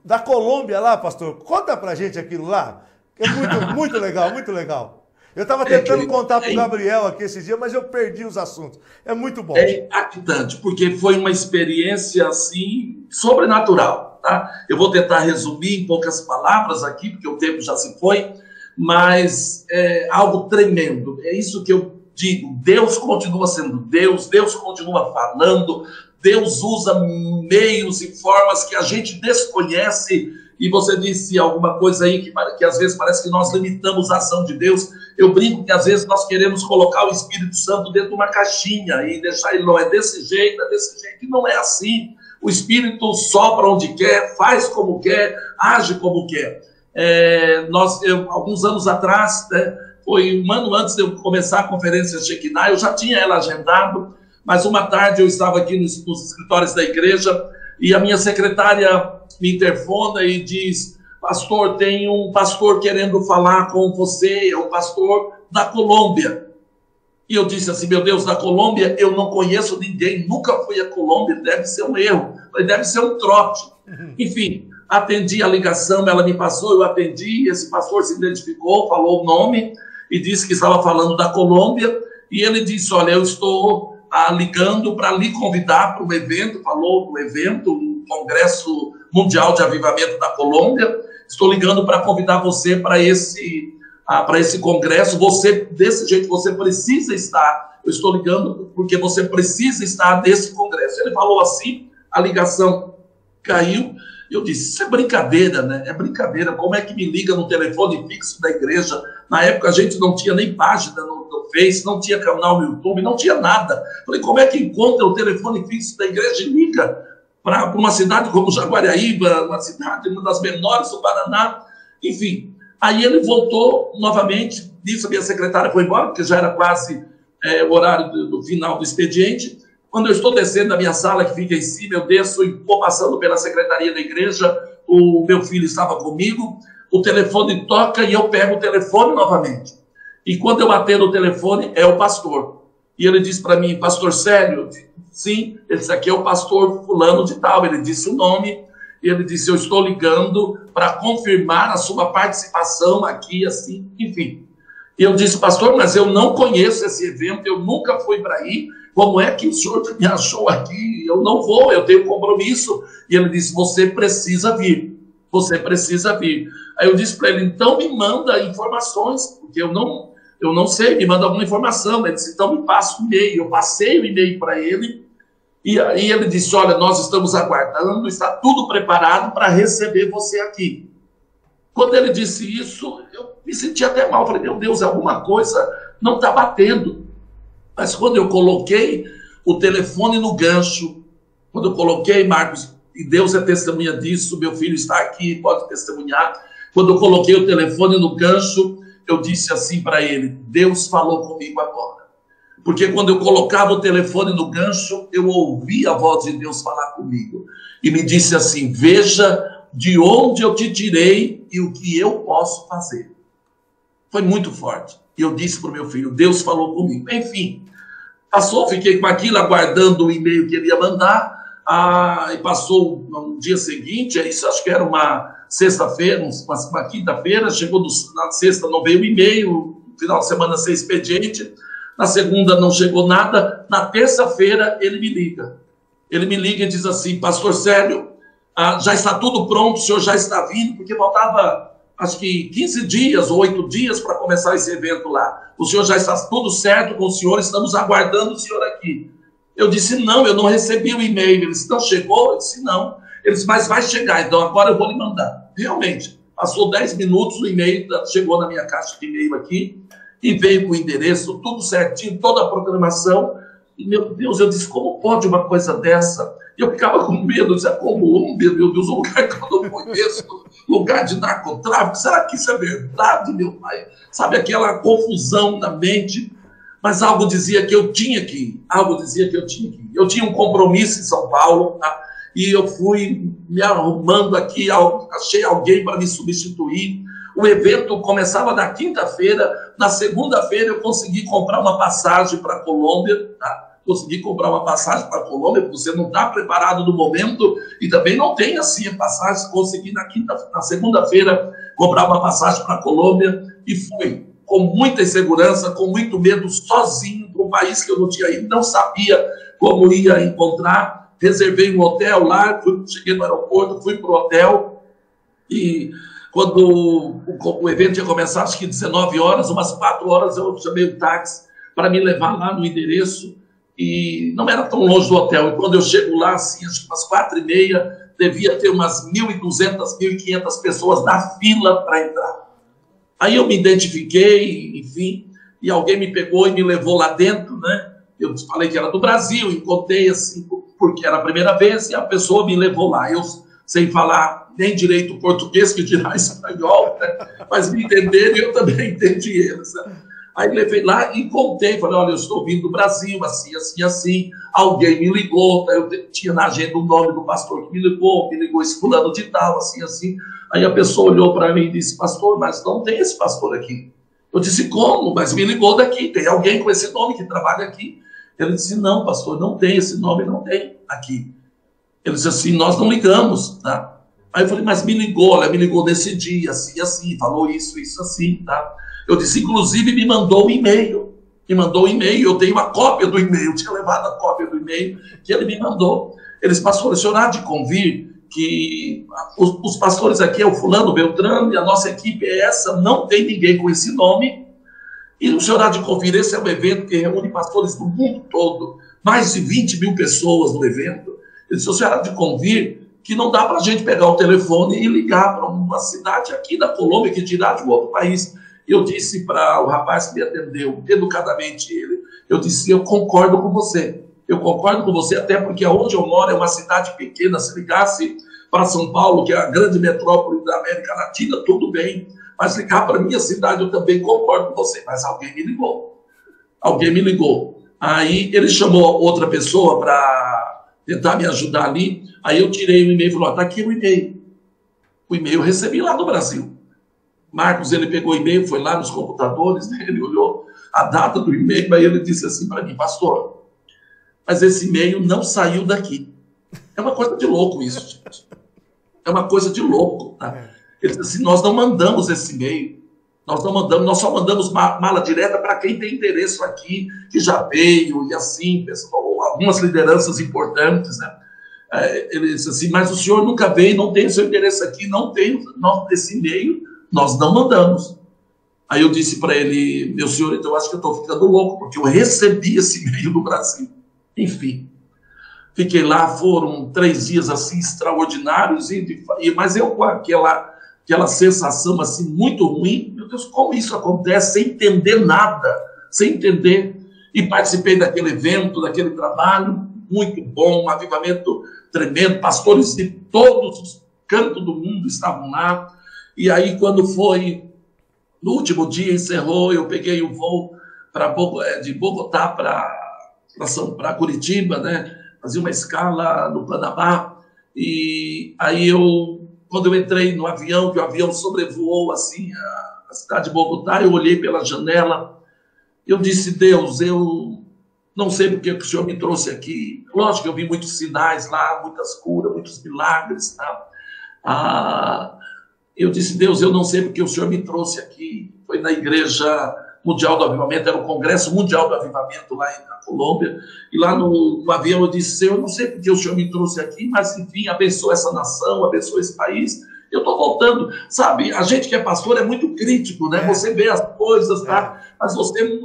da Colômbia lá, pastor. Conta pra gente aquilo lá. É muito, muito legal, muito legal. Eu estava tentando contar para o Gabriel aqui esse dia, mas eu perdi os assuntos. É muito bom. É impactante, porque foi uma experiência, assim, sobrenatural, tá? Eu vou tentar resumir em poucas palavras aqui, porque o tempo já se foi, mas é algo tremendo. É isso que eu digo. Deus continua sendo Deus, Deus continua falando, Deus usa meios e formas que a gente desconhece. E você disse alguma coisa aí que às vezes parece que nós limitamos a ação de Deus. Eu brinco que às vezes nós queremos colocar o Espírito Santo dentro de uma caixinha e deixar ele, não, é desse jeito, e não é assim. O Espírito sopra onde quer, faz como quer, age como quer. Alguns anos atrás, foi um ano antes de eu começar a conferência Shekinah, eu já tinha ela agendado, mas uma tarde eu estava aqui nos escritórios da igreja e a minha secretária me interfona e diz: pastor, tem um pastor querendo falar com você, é um pastor da Colômbia. E eu disse assim: meu Deus, da Colômbia? Eu não conheço ninguém, nunca fui à Colômbia, deve ser um erro, deve ser um trote. Enfim, atendi a ligação, ela me passou, eu atendi, esse pastor se identificou, falou o nome e disse que estava falando da Colômbia, e ele disse: olha, eu estou ligando para lhe convidar para um evento, falou do evento, um Congresso Mundial de Avivamento da Colômbia, estou ligando para convidar você para esse congresso, você, desse jeito, você precisa estar, eu estou ligando porque você precisa estar nesse congresso. Ele falou assim, a ligação caiu, eu disse: isso é brincadeira, né? É brincadeira, como é que me liga no telefone fixo da igreja? Na época a gente não tinha nem página no Face, não tinha canal no YouTube, não tinha nada. Falei: como é que encontra o telefone fixo da igreja e liga para uma cidade como Jaguariaíba, uma cidade, uma das menores do Paraná? Enfim, aí ele voltou novamente, disse, a minha secretária foi embora, porque já era quase o horário do final do expediente. Quando eu estou descendo da minha sala, que fica em cima, eu desço e vou passando pela secretaria da igreja, o meu filho estava comigo, o telefone toca e eu pego o telefone novamente. E quando eu atendo o telefone, é o pastor. E ele disse para mim: pastor Célio? Sim, esse aqui é o pastor fulano de tal. Ele disse o nome, e ele disse: eu estou ligando para confirmar a sua participação aqui, assim, enfim. E eu disse: pastor, mas eu não conheço esse evento, eu nunca fui para aí, como é que o senhor me achou aqui? Eu não vou, eu tenho compromisso. E ele disse: você precisa vir, você precisa vir. Aí eu disse para ele: então me manda informações, porque eu não sei, me manda alguma informação. Ele disse: então me passa o e-mail. Eu passei o e-mail para ele, e aí ele disse: olha, nós estamos aguardando, está tudo preparado para receber você aqui. Quando ele disse isso, eu me senti até mal. Falei: meu Deus, alguma coisa não está batendo. Mas quando eu coloquei o telefone no gancho, quando eu coloquei, Marcos, e Deus é testemunha disso, meu filho está aqui, pode testemunhar. Quando eu coloquei o telefone no gancho, eu disse assim para ele: Deus falou comigo agora. Porque quando eu colocava o telefone no gancho, eu ouvia a voz de Deus falar comigo. E me disse assim: veja de onde eu te tirei e o que eu posso fazer. Foi muito forte. E eu disse para o meu filho, Deus falou comigo. Enfim, passou, fiquei com aquilo, aguardando o e-mail que ele ia mandar. E passou no dia seguinte, isso acho que era uma sexta-feira, uma quinta-feira, chegou na sexta, não veio o e-mail, no final de semana sem expediente, na segunda não chegou nada, na terça-feira ele me liga. Ele me liga e diz assim, pastor Célio, já está tudo pronto, o senhor já está vindo, porque faltava, acho que 15 dias ou 8 dias para começar esse evento lá. O senhor já está tudo certo com o senhor, estamos aguardando o senhor aqui. Eu disse, não, eu não recebi o e-mail. Ele disse, não chegou? Eu disse, não. Ele disse, mas vai chegar, então agora eu vou lhe mandar. Realmente, passou 10 minutos, o e-mail chegou na minha caixa de e-mail aqui, e veio com o endereço, tudo certinho, toda a programação. E, meu Deus, eu disse, como pode uma coisa dessa? E eu ficava com medo, eu dizia, como? Meu Deus, um lugar que eu não conheço, lugar de narcotráfico, será que isso é verdade, meu pai? Sabe, aquela confusão na mente. Mas algo dizia que eu tinha que ir, Eu tinha um compromisso em São Paulo, tá? E eu fui me arrumando aqui, achei alguém para me substituir. O evento começava na quinta-feira, na segunda-feira eu consegui comprar uma passagem para a Colômbia, tá? Consegui comprar uma passagem para a Colômbia, porque você não está preparado no momento, e também não tem assim a passagem. Consegui na segunda-feira comprar uma passagem para a Colômbia e fui. Com muita insegurança, com muito medo, sozinho, para um país que eu não tinha ido, não sabia como ia encontrar. Reservei um hotel lá, cheguei no aeroporto, fui para o hotel, e quando o evento ia começar, acho que 19 horas, umas 4 horas, eu chamei o táxi para me levar lá no endereço, e não era tão longe do hotel. E quando eu chego lá, assim, acho que umas 4h30, devia ter umas 1.200, 1.500 pessoas na fila para entrar. Aí eu me identifiquei, enfim, e alguém me pegou e me levou lá dentro, né? Eu falei que era do Brasil, e contei assim, porque era a primeira vez, e a pessoa me levou lá. Eu, sem falar nem direito português, que dirá espanhol, né? Mas me entenderam e eu também entendi eles, né? Aí levei lá e contei, falei, olha, eu estou vindo do Brasil, assim, assim, assim. Alguém me ligou, eu tinha na agenda o nome do pastor que me ligou esse fulano de tal, assim, assim. Aí a pessoa olhou para mim e disse, pastor, mas não tem esse pastor aqui. Eu disse, como? Mas me ligou daqui, tem alguém com esse nome que trabalha aqui. Ele disse, não, pastor, não tem esse nome, não tem aqui. Ele disse assim, nós não ligamos, tá? Aí eu falei, mas me ligou, olha, me ligou nesse dia, assim, assim, falou isso, assim, tá? Eu disse, inclusive, me mandou um e-mail. Eu tenho uma cópia do e-mail, eu tinha levado a cópia do e-mail que ele me mandou. Ele disse, pastor, o senhor há de convir que os pastores aqui é o fulano, Beltrano, e a nossa equipe é essa, não tem ninguém com esse nome. E o senhor há de convir, esse é um evento que reúne pastores do mundo todo, mais de 20.000 pessoas no evento. Ele disse, o senhor há de convir que não dá para a gente pegar o telefone e ligar para uma cidade aqui da Colômbia, que dirá de um outro país. Eu disse para o rapaz que me atendeu, educadamente ele, eu disse, eu concordo com você. Eu concordo com você, até porque onde eu moro é uma cidade pequena. Se ligasse para São Paulo, que é a grande metrópole da América Latina, tudo bem. Mas ligar para a minha cidade, eu também concordo com você. Mas alguém me ligou. Aí ele chamou outra pessoa para tentar me ajudar ali. Aí eu tirei o e-mail e falou, está aqui o e-mail. O e-mail eu recebi lá no Brasil. Marcos, ele pegou o e-mail, foi lá nos computadores, né? Ele olhou a data do e-mail, aí ele disse assim para mim, pastor, mas esse e-mail não saiu daqui. É uma coisa de louco isso, gente. É uma coisa de louco, tá? Ele disse assim, nós não mandamos esse e-mail. Nós só mandamos mala direta para quem tem interesse aqui, que já veio, e assim, algumas lideranças importantes, né? Ele disse assim, mas o senhor nunca veio, não tem o seu endereço aqui, não tem esse e-mail, nós não mandamos. Aí eu disse para ele, meu senhor, então eu acho que eu estou ficando louco, porque eu recebi esse e-mail do Brasil. Enfim, fiquei lá, foram 3 dias assim extraordinários, mas eu com aquela sensação assim muito ruim, meu Deus, como isso acontece, sem entender nada, sem entender. E participei daquele evento, daquele trabalho, muito bom, um avivamento tremendo, pastores de todos os cantos do mundo estavam lá. E aí, quando foi no último dia, encerrou, eu peguei o voo de Bogotá para Curitiba, né? Fazia uma escala no Panamá. E aí, quando eu entrei no avião, que o avião sobrevoou assim, a cidade de Bogotá, eu olhei pela janela, eu disse, Deus, eu não sei porque que o Senhor me trouxe aqui. Lógico que eu vi muitos sinais lá, muitas curas, muitos milagres, tá? Eu disse, Deus, eu não sei porque o Senhor me trouxe aqui. Foi na Igreja Mundial do Avivamento, era o Congresso Mundial do Avivamento lá na Colômbia, e lá no avião eu disse, Senhor, eu não sei porque o Senhor me trouxe aqui, mas enfim, abençoa essa nação, abençoa esse país. Eu estou voltando, sabe, a gente que é pastor é muito crítico, né? Você vê as coisas, tá? Mas você...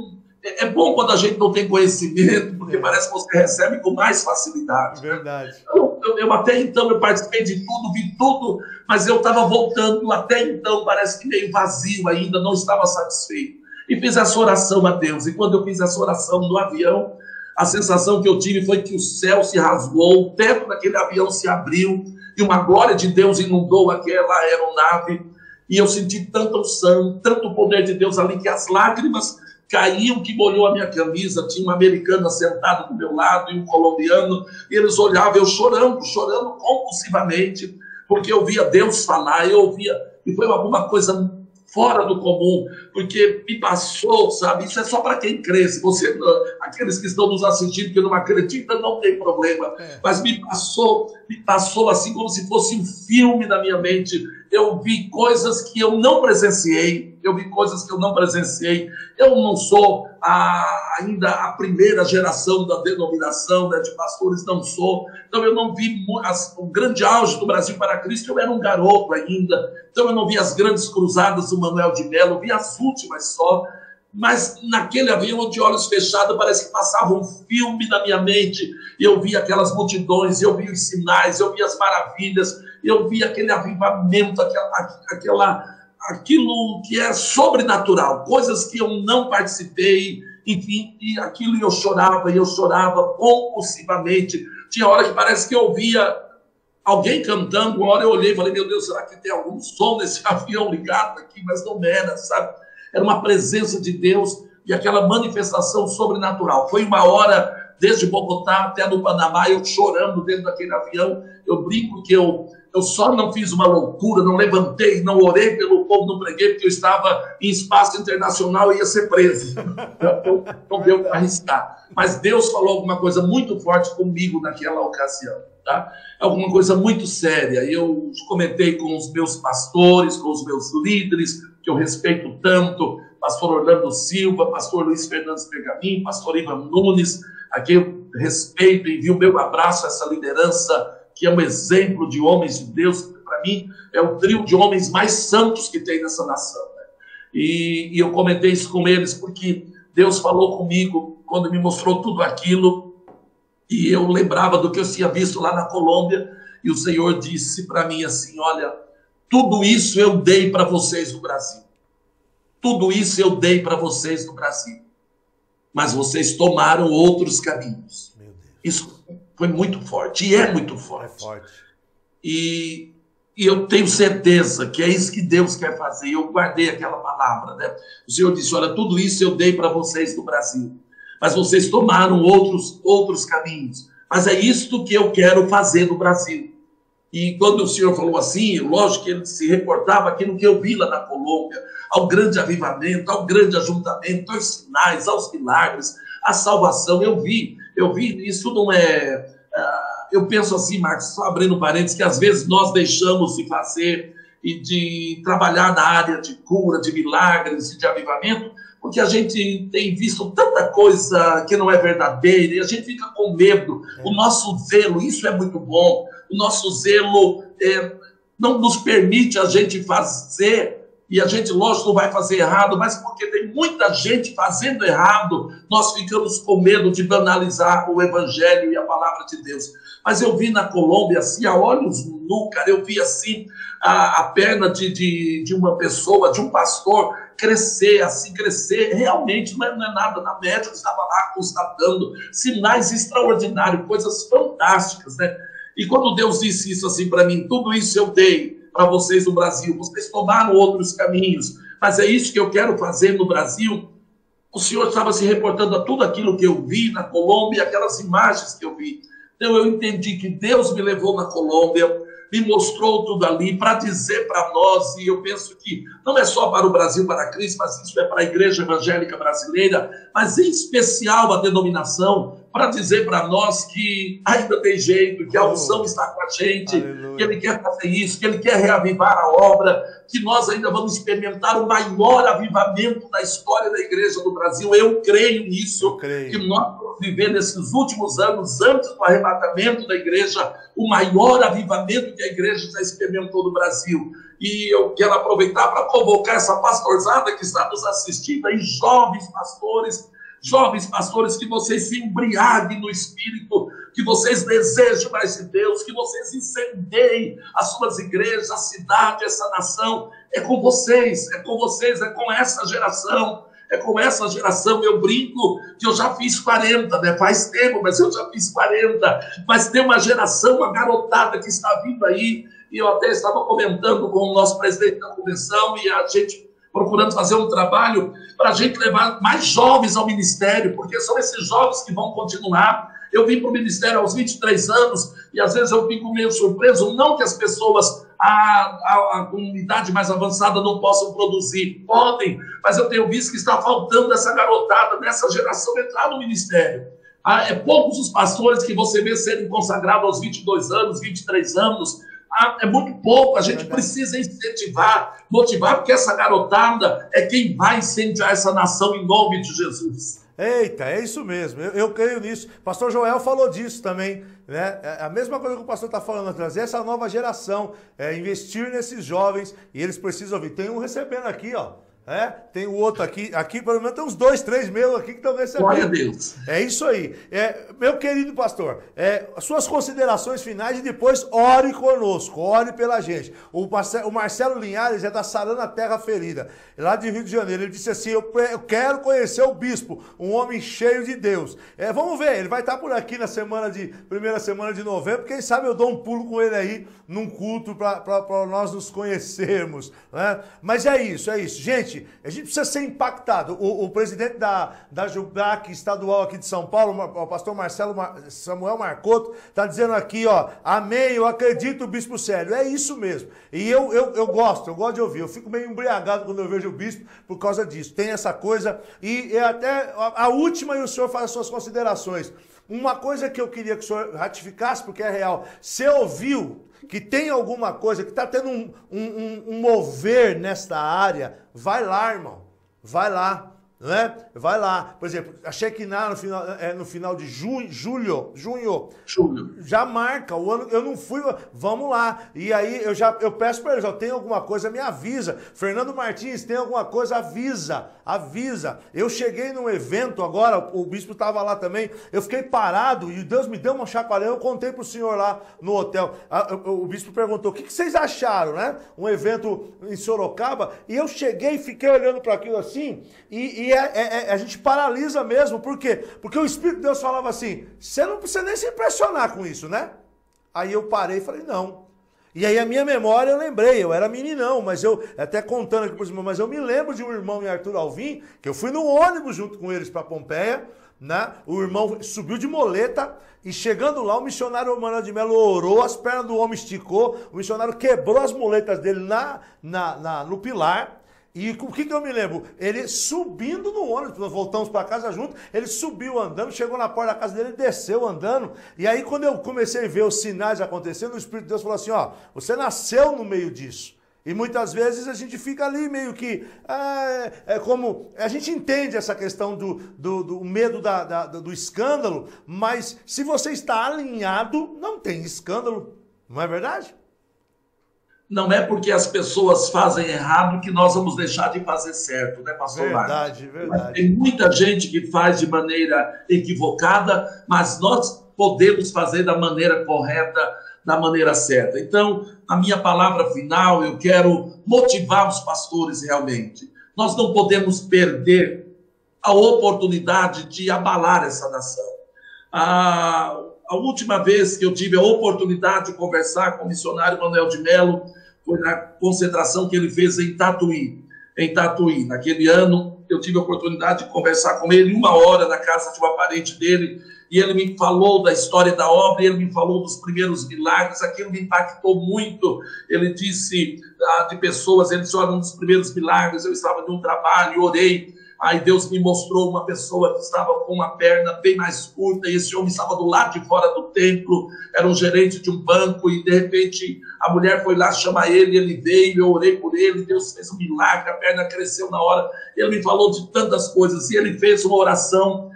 É bom quando a gente não tem conhecimento, porque parece que você recebe com mais facilidade. Verdade. Eu até então eu participei de tudo, vi tudo, mas eu estava voltando até então, parece que meio vazio ainda, não estava satisfeito. E fiz essa oração a Deus. E quando eu fiz essa oração no avião, a sensação que eu tive foi que o céu se rasgou, o teto daquele avião se abriu, e uma glória de Deus inundou aquela aeronave. E eu senti tanta unção, tanto poder de Deus ali, que as lágrimas caíam, que molhou a minha camisa. Tinha uma americana sentada do meu lado e um colombiano, e eles olhavam, eu chorando compulsivamente, porque eu via Deus falar, eu ouvia, e foi alguma coisa fora do comum, porque me passou, sabe, isso é só para quem crê. Se você, aqueles que estão nos assistindo que não acreditam, não tem problema, mas me passou assim como se fosse um filme na minha mente. Eu vi coisas que eu não presenciei, eu não sou ainda a primeira geração da denominação, né, de pastores, não sou, então eu não vi o grande auge do Brasil para Cristo, eu era um garoto ainda, então eu não vi as grandes cruzadas do Manuel de Mello, eu vi as últimas só, mas naquele avião de olhos fechados parece que passava um filme na minha mente, e eu vi aquelas multidões, eu vi os sinais, eu vi as maravilhas, eu vi aquele avivamento, aquilo que é sobrenatural, coisas que eu não participei, enfim, e aquilo eu chorava compulsivamente. Tinha hora que parece que eu ouvia alguém cantando, uma hora eu olhei e falei, meu Deus, será que tem algum som nesse avião ligado aqui? Mas não era, sabe? Era uma presença de Deus e aquela manifestação sobrenatural. Foi uma hora, desde Bogotá até no Panamá, eu chorando dentro daquele avião. Eu brinco que eu só não fiz uma loucura, não levantei, não orei pelo povo, não preguei, porque eu estava em espaço internacional e ia ser preso. Então, não deu para arriscar. Mas Deus falou alguma coisa muito forte comigo naquela ocasião. Tá? Alguma coisa muito séria. Eu comentei com os meus pastores, com os meus líderes, que eu respeito tanto, pastor Orlando Silva, pastor Luiz Fernandes Pergamin, pastor Ivan Nunes, a quem eu respeito e envio o meu abraço a essa liderança, que é um exemplo de homens de Deus. Para mim, é o trio de homens mais santos que tem nessa nação. Né? E eu comentei isso com eles, porque Deus falou comigo quando me mostrou tudo aquilo, e eu lembrava do que eu tinha visto lá na Colômbia, e o Senhor disse para mim assim, olha, tudo isso eu dei para vocês no Brasil. Tudo isso eu dei para vocês no Brasil. Mas vocês tomaram outros caminhos. Meu Deus. Isso foi muito forte, e é muito forte. É forte. E eu tenho certeza que é isso que Deus quer fazer. Eu guardei aquela palavra, né? O Senhor disse, olha, tudo isso eu dei para vocês no Brasil. Mas vocês tomaram outros caminhos. Mas é isto que eu quero fazer no Brasil. E quando o Senhor falou assim, lógico que ele se reportava aquilo que eu vi lá na Colômbia, ao grande avivamento, ao grande ajuntamento, aos sinais, aos milagres, à salvação. Eu vi, isso não é... eu penso assim, Marcos, só abrindo parênteses, que às vezes nós deixamos de fazer e de trabalhar na área de cura, de milagres e de avivamento, porque a gente tem visto tanta coisa que não é verdadeira e a gente fica com medo. O nosso zelo, isso é muito bom, o nosso zelo não nos permite a gente fazer, e a gente, lógico, não vai fazer errado, mas porque tem muita gente fazendo errado, nós ficamos com medo de banalizar o Evangelho e a palavra de Deus. Mas eu vi na Colômbia, assim, a olhos nus, cara, eu vi assim a perna de uma pessoa, de um pastor, crescer, realmente, não é nada, na médica estava lá constatando sinais extraordinários, coisas fantásticas, né? E quando Deus disse isso assim para mim, tudo isso eu dei para vocês no Brasil, vocês tomaram outros caminhos, mas é isso que eu quero fazer no Brasil. O Senhor estava se reportando a tudo aquilo que eu vi na Colômbia, aquelas imagens que eu vi. Então eu entendi que Deus me levou na Colômbia, me mostrou tudo ali para dizer para nós, e eu penso que não é só para o Brasil, para Cristo, mas isso é para a Igreja Evangélica Brasileira, mas em especial a denominação, para dizer para nós que ainda tem jeito, que a unção está com a gente, que Ele quer fazer isso, que Ele quer reavivar a obra, que nós ainda vamos experimentar o maior avivamento da história da Igreja do Brasil. Eu creio nisso, que nós vamos viver nesses últimos anos, antes do arrebatamento da Igreja, o maior avivamento que a Igreja já experimentou no Brasil. E eu quero aproveitar para convocar essa pastorzada que está nos assistindo aí, jovens pastores, que vocês se embriaguem no Espírito, que vocês desejem mais de Deus, que vocês incendeiem as suas igrejas, a cidade, essa nação. É com vocês, é com essa geração. É com essa geração. Eu brinco que eu já fiz 40, né? Faz tempo, mas eu já fiz 40. Mas tem uma geração, uma garotada que está vindo aí, e eu até estava comentando com o nosso presidente da convenção, e a gente procurando fazer um trabalho para a gente levar mais jovens ao ministério, porque são esses jovens que vão continuar. Eu vim para o ministério aos 23 anos, e às vezes eu fico meio surpreso, não que as pessoas, a comunidade mais avançada não possam produzir, podem, mas eu tenho visto que está faltando essa garotada, dessa geração entrar no ministério. É poucos os pastores que você vê serem consagrados aos 22 anos, 23 anos, é muito pouco. A gente precisa incentivar, motivar, porque essa garotada é quem vai incendiar essa nação em nome de Jesus. Eita, é isso mesmo, eu creio nisso. Pastor Joel falou disso também, né? É a mesma coisa que o pastor está falando, trazer essa nova geração, investir nesses jovens, e eles precisam ouvir. Tem um recebendo aqui, ó. Tem o outro aqui pelo menos tem uns 2, 3 meus aqui que estão recebendo. Glória a Deus. É isso aí. Meu querido pastor, suas considerações finais e depois ore conosco, ore pela gente. O Marcelo Linhares é da Sarana Terra Ferida, lá de Rio de Janeiro. Ele disse assim, eu quero conhecer o bispo, um homem cheio de Deus. Vamos ver, ele vai estar por aqui na primeira semana de novembro. Quem sabe eu dou um pulo com ele aí num culto para nós nos conhecermos, né? Mas é isso. Gente, a gente precisa ser impactado. O presidente da Jubrac estadual aqui de São Paulo, o pastor Samuel Marcotto, está dizendo aqui, ó, amém, eu acredito, bispo Célio. É isso mesmo. E eu gosto de ouvir. Eu fico meio embriagado quando eu vejo o bispo por causa disso. Tem essa coisa. E até a última, e o senhor faz as suas considerações. Uma coisa que eu queria que o senhor ratificasse, porque é real. Você ouviu que tem alguma coisa, que está tendo um mover nesta área, vai lá, irmão. Vai lá, né? Vai lá. Por exemplo, a Shekinah no final de junho, já marca o ano. Eu não fui, vamos lá. E aí eu peço para eles, tem alguma coisa, me avisa. Fernando Martins, tem alguma coisa, avisa. Eu cheguei num evento agora, o bispo estava lá também, eu fiquei parado e Deus me deu uma chacoalhada, eu contei pro senhor lá no hotel. O bispo perguntou, o que vocês acharam, né? Um evento em Sorocaba, e eu cheguei, fiquei olhando para aquilo assim, e a gente paralisa mesmo. Por quê? Porque o Espírito de Deus falava assim, você não precisa nem se impressionar com isso, né? Aí eu parei e falei, não. E aí a minha memória, eu lembrei, eu era meninão, mas eu, até contando aqui para os irmãos, mas eu me lembro de um irmão em Arthur Alvim, que eu fui no ônibus junto com eles para Pompeia, né? O irmão subiu de moleta e chegando lá, o missionário Manuel de Melo orou, as pernas do homem esticou, o missionário quebrou as moletas dele no pilar. E o que eu me lembro? Ele subindo no ônibus, nós voltamos para casa junto, ele subiu andando, chegou na porta da casa dele, desceu andando, e aí quando eu comecei a ver os sinais acontecendo, o Espírito de Deus falou assim, ó, você nasceu no meio disso. E muitas vezes a gente fica ali meio que, como, a gente entende essa questão do medo do escândalo, mas se você está alinhado, não tem escândalo, não é verdade? Não é porque as pessoas fazem errado que nós vamos deixar de fazer certo, né, pastor Marcos? Verdade. Mas tem muita gente que faz de maneira equivocada, mas nós podemos fazer da maneira correta, da maneira certa. Então, a minha palavra final, eu quero motivar os pastores realmente. Nós não podemos perder a oportunidade de abalar essa nação. A última vez que eu tive a oportunidade de conversar com o missionário Manuel de Melo foi na concentração que ele fez em Tatuí. Naquele ano, eu tive a oportunidade de conversar com ele 1 hora na casa de uma parente dele, e ele me falou da história da obra, ele me falou dos primeiros milagres, aquilo me impactou muito. Ele disse de pessoas, ele disse, olha, um dos primeiros milagres, eu estava em um trabalho, orei, aí Deus me mostrou uma pessoa que estava com uma perna bem mais curta, e esse homem estava do lado de fora do templo, era um gerente de um banco, e de repente a mulher foi lá chamar ele, ele veio, eu orei por ele, Deus fez um milagre, a perna cresceu na hora. Ele me falou de tantas coisas, e ele fez uma oração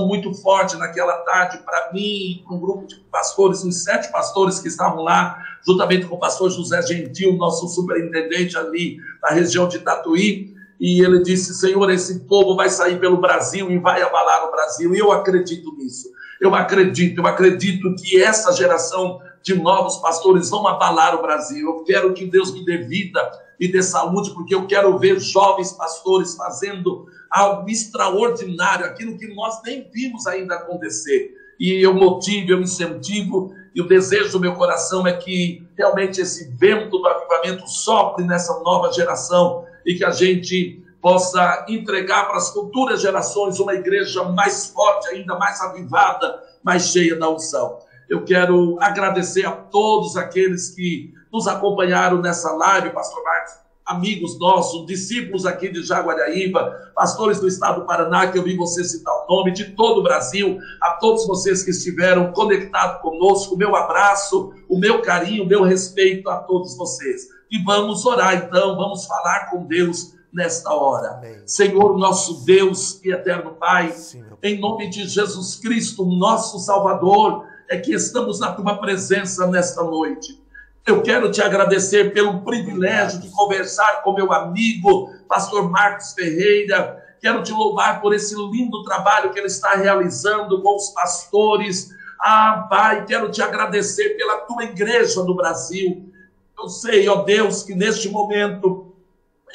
muito forte naquela tarde para mim, para um grupo de pastores, uns 7 pastores que estavam lá, juntamente com o pastor José Gentil, nosso superintendente ali na região de Tatuí. E ele disse, Senhor, esse povo vai sair pelo Brasil e vai abalar o Brasil. E eu acredito nisso. Eu acredito que essa geração de novos pastores vão abalar o Brasil. Eu quero que Deus me dê vida e dê saúde, porque eu quero ver jovens pastores fazendo algo extraordinário, aquilo que nós nem vimos ainda acontecer. E eu motivo, eu incentivo, e o desejo do meu coração é que realmente esse vento do avivamento sopre nessa nova geração, e que a gente possa entregar para as futuras gerações uma igreja mais forte, ainda mais avivada, mais cheia da unção. Eu quero agradecer a todos aqueles que nos acompanharam nessa live, pastor Marcos, amigos nossos, discípulos aqui de Jaguariaíba, pastores do estado do Paraná, que eu vi você citar o nome, de todo o Brasil, a todos vocês que estiveram conectados conosco, o meu abraço, o meu carinho, o meu respeito a todos vocês. E vamos orar então, vamos falar com Deus nesta hora. Amém. Senhor, nosso Deus e eterno Pai, Sim, em nome de Jesus Cristo, nosso Salvador, é que estamos na tua presença nesta noite. Eu quero te agradecer pelo privilégio de conversar com meu amigo, pastor Marcos Ferreira. Quero te louvar por esse lindo trabalho que ele está realizando com os pastores. Pai, quero te agradecer pela tua igreja no Brasil. Eu sei, ó Deus, que neste momento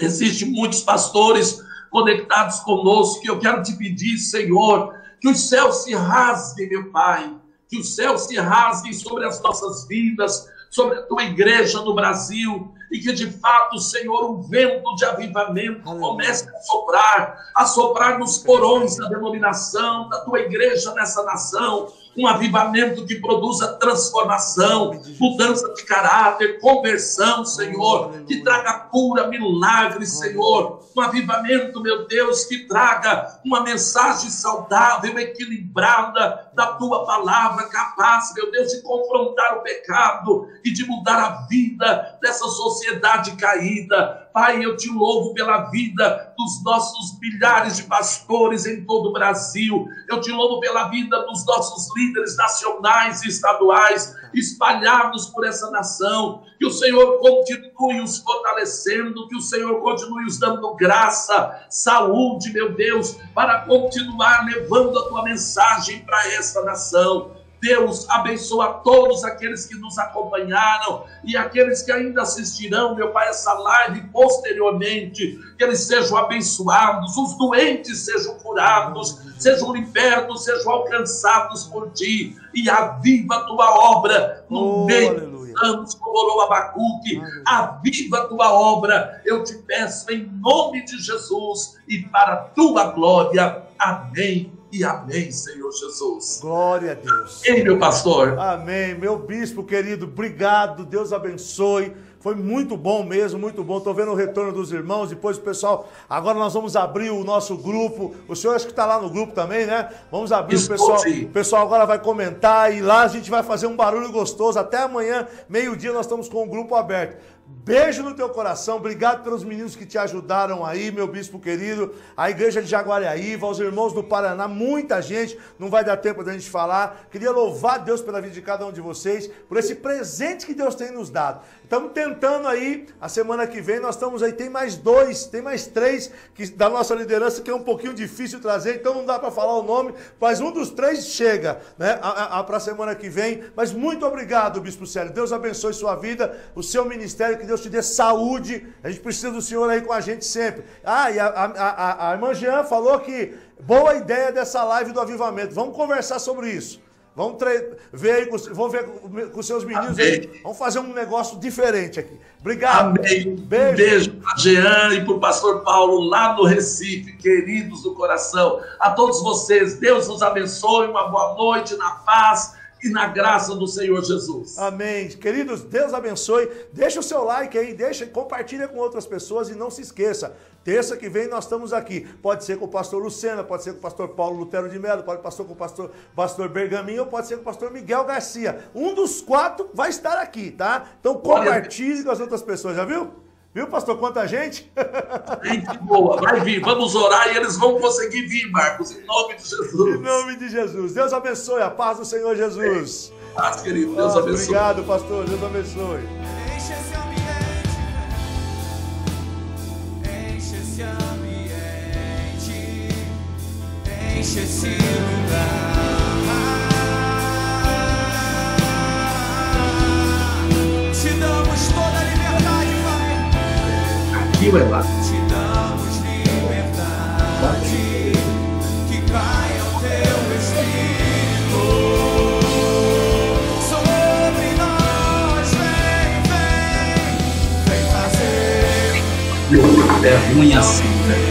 existem muitos pastores conectados conosco, que eu quero te pedir, Senhor, que os céus se rasguem, meu Pai, que os céus se rasguem sobre as nossas vidas, sobre a tua igreja no Brasil, e que de fato, Senhor, um vento de avivamento comece a soprar nos porões da denominação, da tua igreja nessa nação, um avivamento que produza transformação, mudança de caráter, conversão, Senhor, que traga cura, milagres, Senhor, um avivamento, meu Deus, que traga uma mensagem saudável, equilibrada da tua palavra, capaz, meu Deus, de confrontar o pecado e de mudar a vida dessa sociedade caída. Pai, eu te louvo pela vida dos nossos milhares de pastores em todo o Brasil. Eu te louvo pela vida dos nossos líderes nacionais e estaduais espalhados por essa nação. Que o Senhor continue os fortalecendo, que o Senhor continue os dando graça, saúde, meu Deus, para continuar levando a tua mensagem para essa nação. Deus, abençoa todos aqueles que nos acompanharam e aqueles que ainda assistirão, meu Pai, essa live posteriormente, que eles sejam abençoados, os doentes sejam curados, sejam libertos, sejam alcançados por Ti, e aviva a Tua obra no meio dos anos, como orou Abacuque, aviva a Tua obra, eu te peço em nome de Jesus e para a Tua glória. Amém. E amém, Senhor Jesus. Glória a Deus. Ei, meu pastor. Amém. Meu bispo querido, obrigado. Deus abençoe. Foi muito bom mesmo, muito bom. Estou vendo o retorno dos irmãos. Depois o pessoal... Agora nós vamos abrir o nosso grupo. O senhor acho que está lá no grupo também, né? Vamos abrir o pessoal. O pessoal agora vai comentar. E lá a gente vai fazer um barulho gostoso. Até amanhã, meio-dia, nós estamos com o grupo aberto. Beijo no teu coração, obrigado pelos meninos que te ajudaram aí, meu bispo querido, a igreja de Jaguariaíva, aos irmãos do Paraná, muita gente, não vai dar tempo da gente falar. Queria louvar Deus pela vida de cada um de vocês, por esse presente que Deus tem nos dado. Estamos tentando aí, a semana que vem nós estamos aí, tem mais 2, tem mais 3 da nossa liderança que é um pouquinho difícil trazer, então não dá para falar o nome, mas um dos 3 chega, né, para a semana que vem. Mas muito obrigado, bispo Célio, Deus abençoe sua vida, o seu ministério, que Deus te dê saúde, a gente precisa do Senhor aí com a gente sempre. E a irmã Jean falou que boa ideia dessa live do avivamento, vamos conversar sobre isso. Vamos ver aí, vamos ver com os seus meninos aí. Vamos fazer um negócio diferente aqui. Obrigado. Amém. Beijo. Um beijo para Jean e para o pastor Paulo lá no Recife, queridos do coração. A todos vocês, Deus os abençoe, uma boa noite na paz e na graça do Senhor Jesus. Amém. Queridos, Deus abençoe. Deixa o seu like aí, compartilha com outras pessoas e não se esqueça. Terça que vem nós estamos aqui. Pode ser com o pastor Lucena, pode ser com o pastor Paulo Lutero de Mello, pode ser com o pastor Bergaminho, ou pode ser com o pastor Miguel Garcia. Um dos 4 vai estar aqui, tá? Então compartilhe com as outras pessoas, já viu? Viu, pastor, quanta gente? Gente boa, vai vir, vamos orar e eles vão conseguir vir, Marcos, em nome de Jesus. Em nome de Jesus. Deus abençoe, a paz do Senhor Jesus. Paz, querido, Deus abençoe. Obrigado, pastor, Deus abençoe. Enche esse ambiente, enche esse ambiente, enche esse lugar. Te damos toda a liberdade, Pai. Aqui vai lá. Te damos liberdade, que caia o teu Espírito sobre nós. Vem fazer. É ruim assim, né?